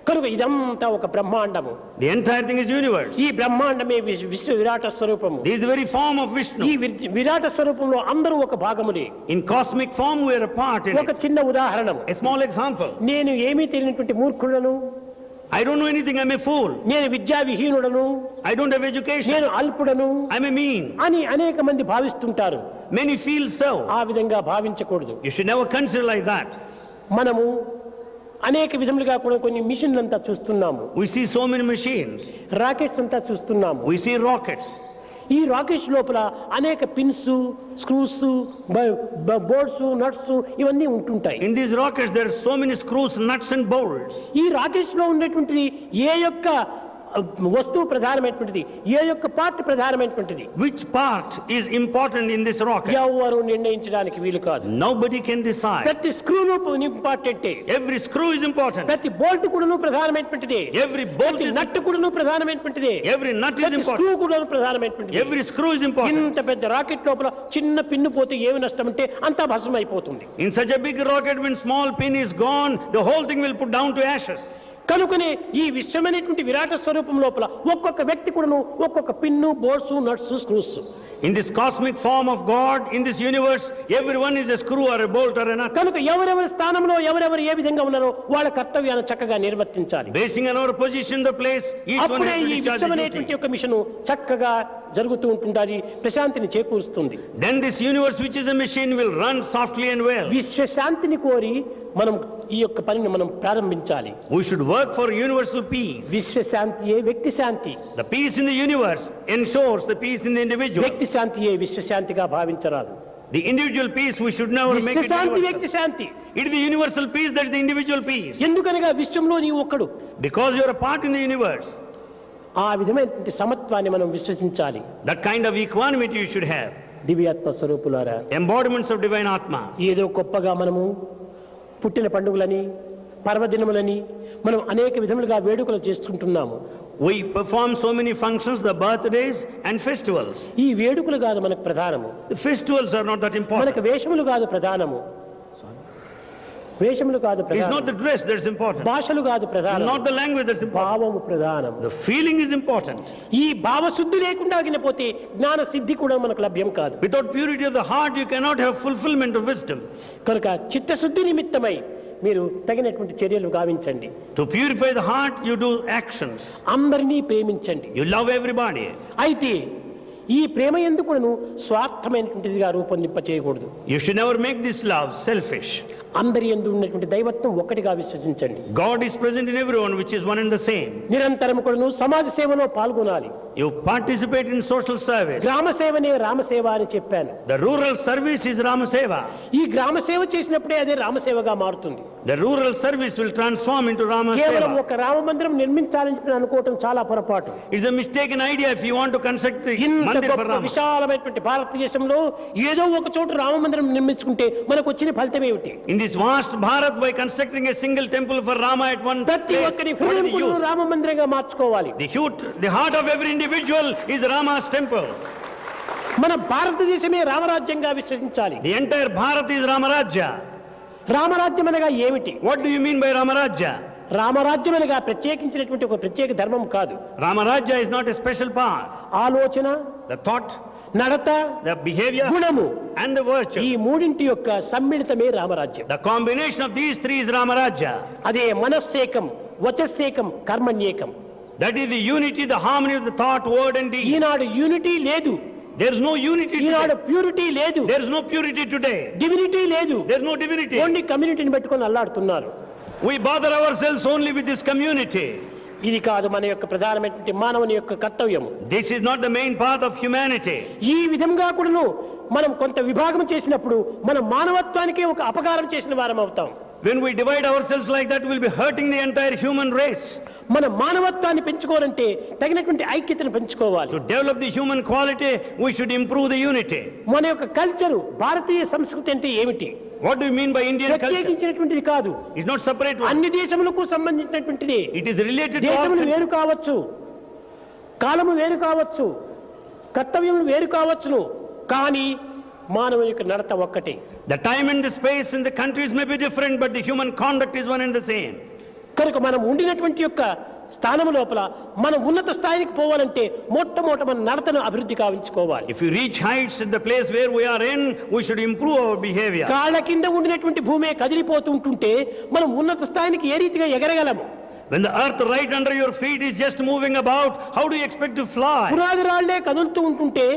కనుక ఇదంతా ఒక బ్రహ్మాండము. The entire thing is universe. ఈ బ్రహ్మాండమే విశ్వ విరాట స్వరూపము. This is the very form of ఈ Vishnu. విరాట స్వరూపంలో అందరూ ఒక భాగములే. In cosmic form we are a part in ఒక it. చిన్న ఉదాహరణ, A small example. నేను ఏమీ తెలియనటువంటి మూర్ఖుడను, I don't know anything, I'm a fool. నేను విద్యా విహీనుడను, I don't have education, నేను అల్పుడను I'm a mean. అని అనేక మంది భావిస్తుంటారు. Many feel so. ఆ విధంగా భావించకూడదు. You should never consider like that. మనము అనేక విధములుగా కూడా కొన్ని మిషన్లంతా చూస్తున్నాము, We see so many machines. Rockets అంతా చూస్తున్నాము. We see rockets. ఈ రాకెట్స్ లోపల అనేక పిన్స్, స్క్రూస్, బోల్ట్స్, నట్స్ ఇవన్నీ ఉంటుంటాయి. In these rockets there are so many screws, nuts and bolts. ఈ రాకెట్స్ లో ఉన్నటువంటిది ఏ యొక్క వస్తువు ప్రధానమైనటువంటిది, ఏ యొక్క పార్ట్ ప్రధానమైనటువంటిది Which part is important in this rocket? ఎవరు నిర్ణయించడానికి వీలు కాదు. Nobody can decide. ప్రతి స్క్రూను ఇంపార్టెంటే, Every screw is important. ప్రతి బోల్ట్ కూడాను ప్రధానమైనటువంటిదే, Every bolt ప్రతి is నట్ కూడాను ప్రధానమైనటువంటిదే, Every nut is ప్రతి important. స్క్రూ కూడాను ప్రధానమైనటువంటిది. Every screw is important. ఇంత పెద్ద రాకెట్ లోపల చిన్న పిన్ను పోతే ఏమి నష్టం అంటే అంతా భస్మం అయిపోతుంది. In such a big rocket, when small pin is gone, the whole thing will put down to ashes. కనుకనే ఈ విశ్వమైనటువంటి విరాట స్వరూపం లోపల ఒక్కొక్క వ్యక్తి కూడాను ఒక్కొక్క pin, bolts, nuts, screws. In this cosmic form of God, in this universe, everyone is a screw or a bolt or a nut. కనుక ఎవరెవరి స్థానంలో ఎవరెవరు ఏ విధంగా ఉన్నారో వాళ్ళ కర్తవ్యాన్ని చక్కగా నిర్వర్తించాలి. Basing on our position, the place, each one అప్పుడే has to ఈ discharge his విశ్వమైనటువంటి duty. యొక్క మిషను చక్కగా జరుగుతూ ఉంటుంటుంది, ప్రశాంతిని చేకూరుస్తుంది. Then this universe, which is a machine, will run softly and well. విశ్వశాంతిని కోరి మనం ఈ యొక్క పనిని మనం ప్రారంభించాలి. We should work for universal peace. విశ్వశాంతియే వ్యక్తి శాంతి, The peace in the universe ensures the peace in the individual. వ్యక్తి శాంతియే విశ్వశాంతిగా భావించరాదు. The individual peace, we should never make it విశ్వశాంతి వ్యక్తి universal. Shanti. It is the universal peace that is the individual peace. ఎందుకనగా విశ్వంలో నీ ఒక్కడు. Because you are a part in the universe. ఆ విధమైనటువంటి సమత్వాన్ని మనం విశ్వసించాలి. That kind of equanimity you should have. దివ్యాత్మ స్వరూపులారా, Embodiments of divine Atma. ఏదో గొప్పగా మనము పుట్టిన పండుగలని, పర్వదినములని మనం అనేక విధములుగా వేడుకలు చేసుకుంటున్నాము. We perform so many functions, the birthdays and festivals. ఈ వేడుకలు కాదు మనకు ప్రధానము, The festivals are not that మనకు important. వేషములు కాదు ప్రధానము, వేషములు కాదు It's not ప్రధానం, the dress that's important. భాషలు కాదు ప్రధానం, Not the language that's important. భావము ప్రధానం. The feeling is important. ఈ భావశుద్ధి లేకుండా పోతే జ్ఞాన సిద్ధి కూడా మనకు లభ్యం కాదు. Without purity of the heart, you cannot have fulfillment of wisdom. కనుక చిత్తశుద్ధి నిమిత్తమై మీరు తగినటువంటి చర్యలు గావించండి. To purify the heart, you do actions. అందరినీ ప్రేమించండి. You love everybody. అయితే ఈ ప్రేమ ఎందుకును స్వార్థమైనటువంటిదిగా రూపొందింప చేయకూడదు. You should never make this love selfish. అందరి యందు ఉన్నటువంటి దైవత్వం ఒక్కటిగా విశ్వసించండి. God is present in everyone, which is one and the same. నిరంతరం కూడాను సమాజ సేవలో పాల్గొనాలి. You participate in social service. గ్రామ సేవనే రామసేవ అని చెప్పాను. The rural service is Rama Seva. ఈ గ్రామ సేవ చేసినప్పుడే అదే రామసేవగా మారుతుంది. The rural service will transform into Rama కేవలం Seva. ఒక రామ మందిరం నిర్మించాలని చెప్పి అనుకోవటం చాలా పొరపాటు. It's a mistaken idea if you want to construct the ఇంత mandir for గొప్ప Rama. విశాలమైనటువంటి భారతదేశంలో ఏదో ఒక చోట రామ మందిరం నిర్మించుకుంటే మనకు వచ్చిన ఫలితం ఏమిటి? In this vast Bharat, by constructing a single temple for Rama at one ప్రతి place, ఒక్కరి what is హృదయం the కూడా use? రామ మందిరంగా మార్చుకోవాలి. The heart of every individual is Rama's temple. మన భారతదేశమే రామరాజ్యంగా విశ్వసించాలి. The entire Bharat is Ramarajya. రామరాజ్యం అనగా ఏమిటి? What do you mean by Ramarajya? రామరాజ్యం అనగా ప్రత్యేకించినటువంటి ఒక ప్రత్యేక ధర్మం కాదు. Ramarajya is not a special path. ఆలోచన, The thought, నడత, the behavior, గుణము, and the ఈ virtue. మూడింటి యొక్క సమ్మిళితమే రామరాజ్యం. The combination of these three is Ramarajya. అదే మనస్సేకం, వచస్సేకం, కర్మణ్యేకం. That is the unity, the harmony of the thought, word and deed. ఈనాడు యూనిటీ లేదు, There is no unity ఈనాడు today. ప్యూరిటీ లేదు, There is no purity today. Divinity లేదు. There is no divinity. Only కమ్యూనిటీని పెట్టుకొని అల్లాడుతున్నారు. We bother ourselves only with this community. ఇది కాదు మన యొక్క ప్రధానమైనటువంటి మానవుని యొక్క కర్తవ్యం. This is not the main path of humanity. ఈ విధంగా కూడాను మనం కొంత విభాగం చేసినప్పుడు మన మానవత్వానికే ఒక అపకారం చేసిన వారం అవుతాం. When we divide ourselves like that, we'll be hurting the entire human race. మన మానవత్వాన్ని పెంచుకోవాలంటే తగినటువంటి ఐక్యతను పెంచుకోవాలి. To develop the human quality, we should improve the unity. మన యొక్క కల్చరు, భారతీయ సంస్కృతి అంటే ఏమిటి? What do you mean by Indian culture? ప్రత్యేకించినటువంటిది కాదు, It's not separate one. అన్ని దేశములకు సంబంధించినటువంటిది. It is related to all దేశములు countries. వేరు కావచ్చు, కాలము వేరు కావచ్చు, కర్తవ్యములు వేరు కావచ్చును, కానీ మానవుని యొక్క నడత ఒక్కటే. The time and the space in the countries may be different, but the human conduct is one and the same. కనుక మనం ఉండినటువంటి యొక్క స్థానం లోపల మనం ఉన్నత స్థాయికి పోవాలంటే మొట్టమొదట మన నడతను అభివృద్ధి కావించుకోవాలి. If you reach heights at the place where we are in, we should improve our behavior. కాళ్ళ కింద ఉండినటువంటి భూమి కదిలిపోతూ ఉంటుంటే మనం ఉన్నత స్థాయికి ఏ రీతిగా ఎగరగలము? When the earth right under your feet is just moving about, how do you expect to fly? పునాది రాళ్లే కదులుతూ ఉంటుంటే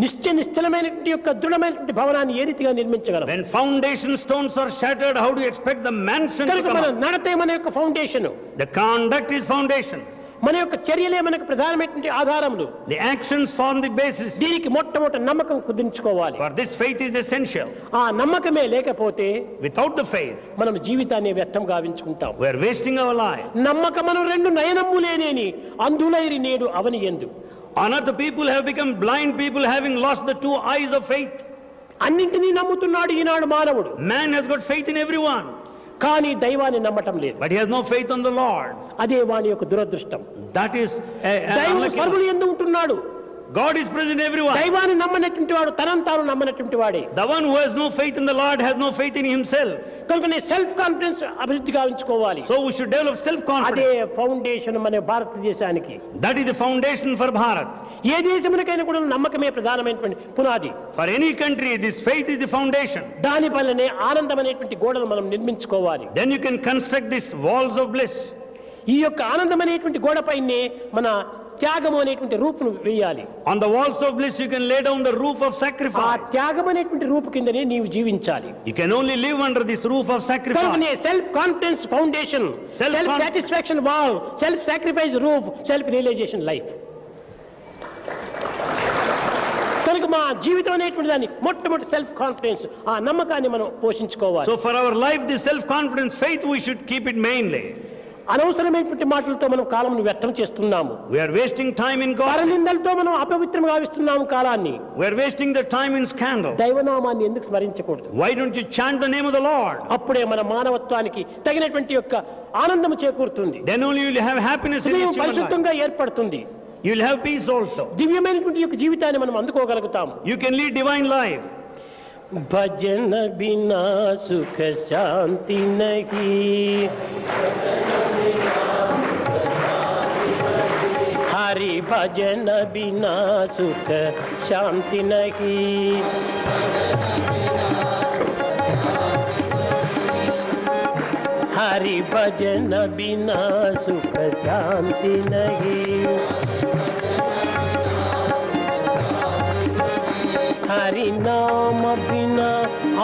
నిశ్చలమైనటువంటి యొక్క దృఢమైనటువంటి భవనాన్ని ఏ రీతిగా నిర్మించగలం? When foundation stones are shattered, how do you expect the mansion to కనుక come మన up? నడతే మన యొక్క foundation, The conduct is foundation. మన యొక్క చర్యలే మనకు ప్రధానమైనటువంటి ఆధారములు. The actions form the basis. దీనికి మొట్టమొదటి నమ్మకం కుదించుకోవాలి. For this, faith is essential. ఆ నమ్మకమే లేకపోతే Without the faith, మనం జీవితాన్ని వ్యర్థం గావించుకుంటాం. we are wasting our life. నమ్మకమును రెండు నయనమ్ములేనేని అందులైరి నేడు అవని యందు. On earth, the people have become blind people, having lost the two eyes of faith. అన్నింటినీ నమ్ముతున్నాడు ఈనాడు మానవుడు, Man has got faith in everyone, కానీ దైవాన్ని నమ్మటం లేదు. but he has no faith on the Lord. అదే వాని యొక్క దురదృష్టం. That is దైవం unlucky. సర్వులు ఎందు ఉంటున్నాడు. God is present everywhere. దైవాన్ని నమ్మనటువంటి వాడు తనను తాను నమ్మనటువంటి వాడే. The one who has no faith in the Lord has no faith in himself. కనుక సెల్ఫ్ కాన్ఫిడెన్స్ అభివృద్ధి గావించుకోవాలి. So we should develop అదే self-confidence. ఫౌండేషన్ మన భారతదేశానికి. That is the foundation for Bharat. ఏ దేశమునకైనా కూడా నమ్మకమే ప్రధానమైనటువంటి పునాది. For any country, this faith is the foundation. దాని వల్లనే ఆనందం అనేటువంటి గోడలు మనం నిర్మించుకోవాలి. Then you can construct these walls of bliss. ఈ యొక్క ఆనందం అనేటువంటి గోడపైనే మన త్యాగం అనేటువంటి రూపును వేయాలి. On the walls of bliss, you can lay down the roof of ఆ sacrifice. త్యాగం అనేటువంటి రూపు కిందనే నీవు జీవించాలి. You can only live under this roof of sacrifice. కనుకనే self confidence foundation, self satisfaction wall, self sacrifice roof, self realization life. కనుక మా జీవితం అనేటువంటి దాన్ని మొట్టమొదటి సెల్ఫ్ కాన్ఫిడెన్స్, ఆ నమ్మకాన్ని మనం పోషించుకోవాలి. So for our life, this self-confidence, faith, we should keep it mainly. అనవసరమైనటువంటి మాటలతో మనం కాలంను వ్యర్థం చేస్తున్నాము. We are wasting time in gossip. పరనిందలతో మనం అపవిత్రం గావిస్తున్నాము కాలాన్ని. We are wasting the time in scandal. దైవనామాన్ని ఎందుకు స్మరించకూడదు? Why don't you chant the name of the Lord? అప్పుడే మన మానవత్వానికి తగినటువంటి యొక్క ఆనందం చేకూరుతుంది. Then only you will have happiness in హృదయం this human life. పరిశుద్ధంగా ఏర్పడుతుంది. You will have peace also. దివ్యమైనటువంటి యొక్క జీవితాన్ని మనం అందుకోగలుగుతాము. You can lead divine life. భజన బినా సుఖ శాంతి నహీ, హరి భజన బినా సుఖ శాంతి నహీ, హరి భజన బినా సుఖ శాంతి నహీ, हरि नाम बिना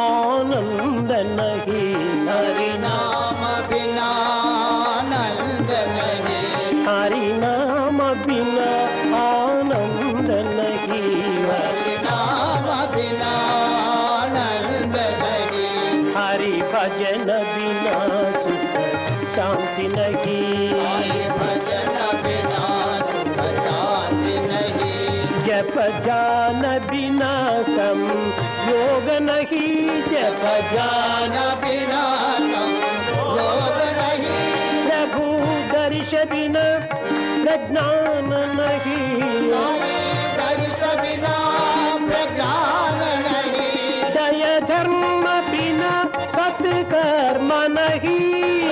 आनंद नहीं, हरि नाम बिना आनंद नहीं, हरि नाम बिना आनंद नहीं, हरि नाम बिना आनंद नहीं, हरि भजन बिना सुख शांति नहीं, हरि भजन बिना सुख शांति नहीं, जप जान बिना सम योग नहीं, जप जान बिना सम योग नहीं, प्रभु दर्श बिना प्रज्ञान नहीं, दर्श बिना प्रज्ञान नहीं, दय धर्म बिना सत्कर्म नहीं,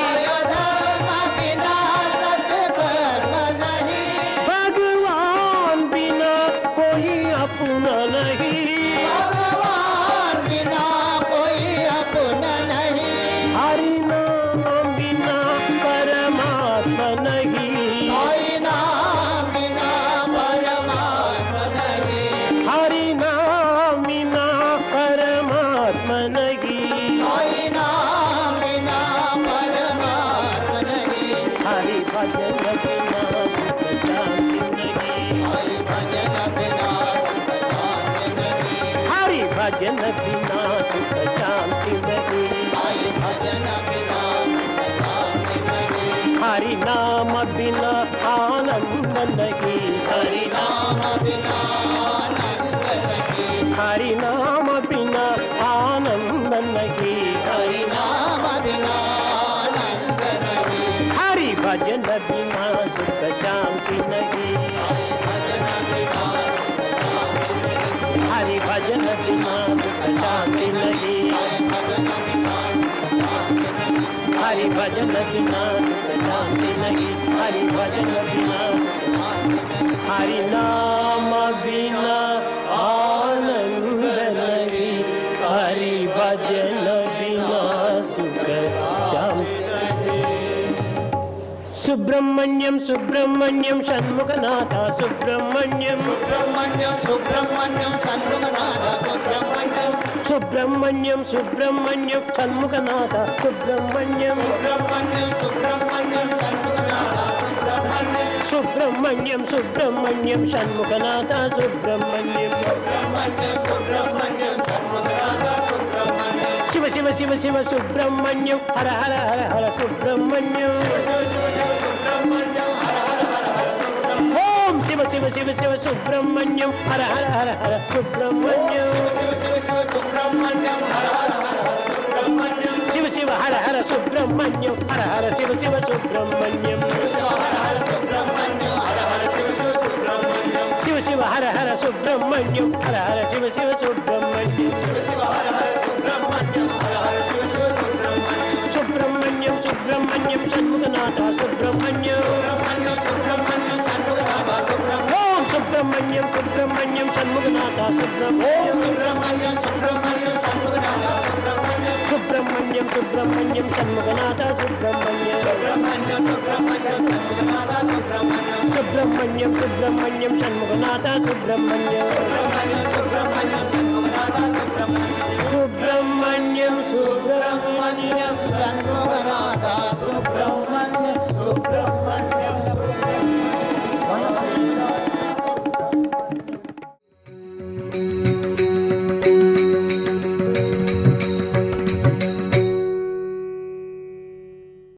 दय धर्म बिना सत्कर्म नहीं, भगवान बिना कोई अपना नहीं, भगवान बिना कोई अपना नहीं, हरि नाम बिना परमात्मा नहीं, हरि नाम बिना परमात्मा नहीं, हरि नाम बिना परमात्मा नहीं, हरि नाम बिना परमात्मा नहीं, हरि भजन बिना सुख शांति नहीं, हरि भजन बिना सुख शांति नहीं, हरि भजन बिना सुख शांति नहीं, हरि भजन बिना सुख शांति नहीं, हरि नाम बिना आनंद नहीं, हरि नाम बिना आनंद नहीं, हरि नाम बिना आनंद नहीं, हरि नाम बिना आनंद नहीं, हरि भजन बिना सुख शांति नहीं, हरि भजन बिना सुख शांति नहीं, हरि हरि भजन बिना शांति नहीं, हरि भजन बिना हरि नाम बिना आनंद नहीं, हरि भजन बिना सुख शांति। सुब्रह्मण्यम सुब्रह्मण्यम षण्मुखनाथ सुब्रह्मण्यम सुब्रह्मण्यम सुब्रह्मण्यम षण्मुखनाथ सुब्रह्मण्यम सुब्रह्मण्यम सुब्रह्मण्यम षण्मुखनाथ सुब्रह्मण्यम सुब्रह्मण्यम सुब्रह्मण्यम षण्मुखनाथ सुब्रह्मण्यम सुब्रह्मण्यम सुब्रह्मण्यम षण्मुखनाथ सुब्रह्मण्यम सुब्रह्मण्यम सुब्रह्मण्यम षण्मुखनाथ सुब्रह्मण्यम शिव शिव शिव शिव सुब्रह्मण्यम हर हर हर हर सुब्रह्मण्यम ओम शिव शिव शिव शिव सुब्रह्मण्यम हर हर हर हर सुब्रह्मण्यम शिव शिव हर हर सुब्रह्मण्यम हर हर शिव शिव सुब्रह्मण्यम शिव शिव हर हर सुब्रह्मण्यम हर हर शिव शिव सुब्रह्मण्यम सुब्रह्मण्यम सुब्रह्मण्यम षण्मुखनाथ सुब्रह्मण्यम ओम सुब्रह्मण्यम सुब्रह्मण्यम षण्मुखनाथ सुब्रह्मण्यम सुब्रह्मण्यम सुब्रह्मण्यम षण्मुखनाथ सुब्रह्मण्यम सुब्रह्मण्यम सुब्रह्मण्यम षण्मुखनाथ सुब्रह्मण्यम सुब्रह्मण्यम सुब्रह्मण्यम षण्मुखनाथ सुब्रह्मण्यम सुब्रह्मण्यम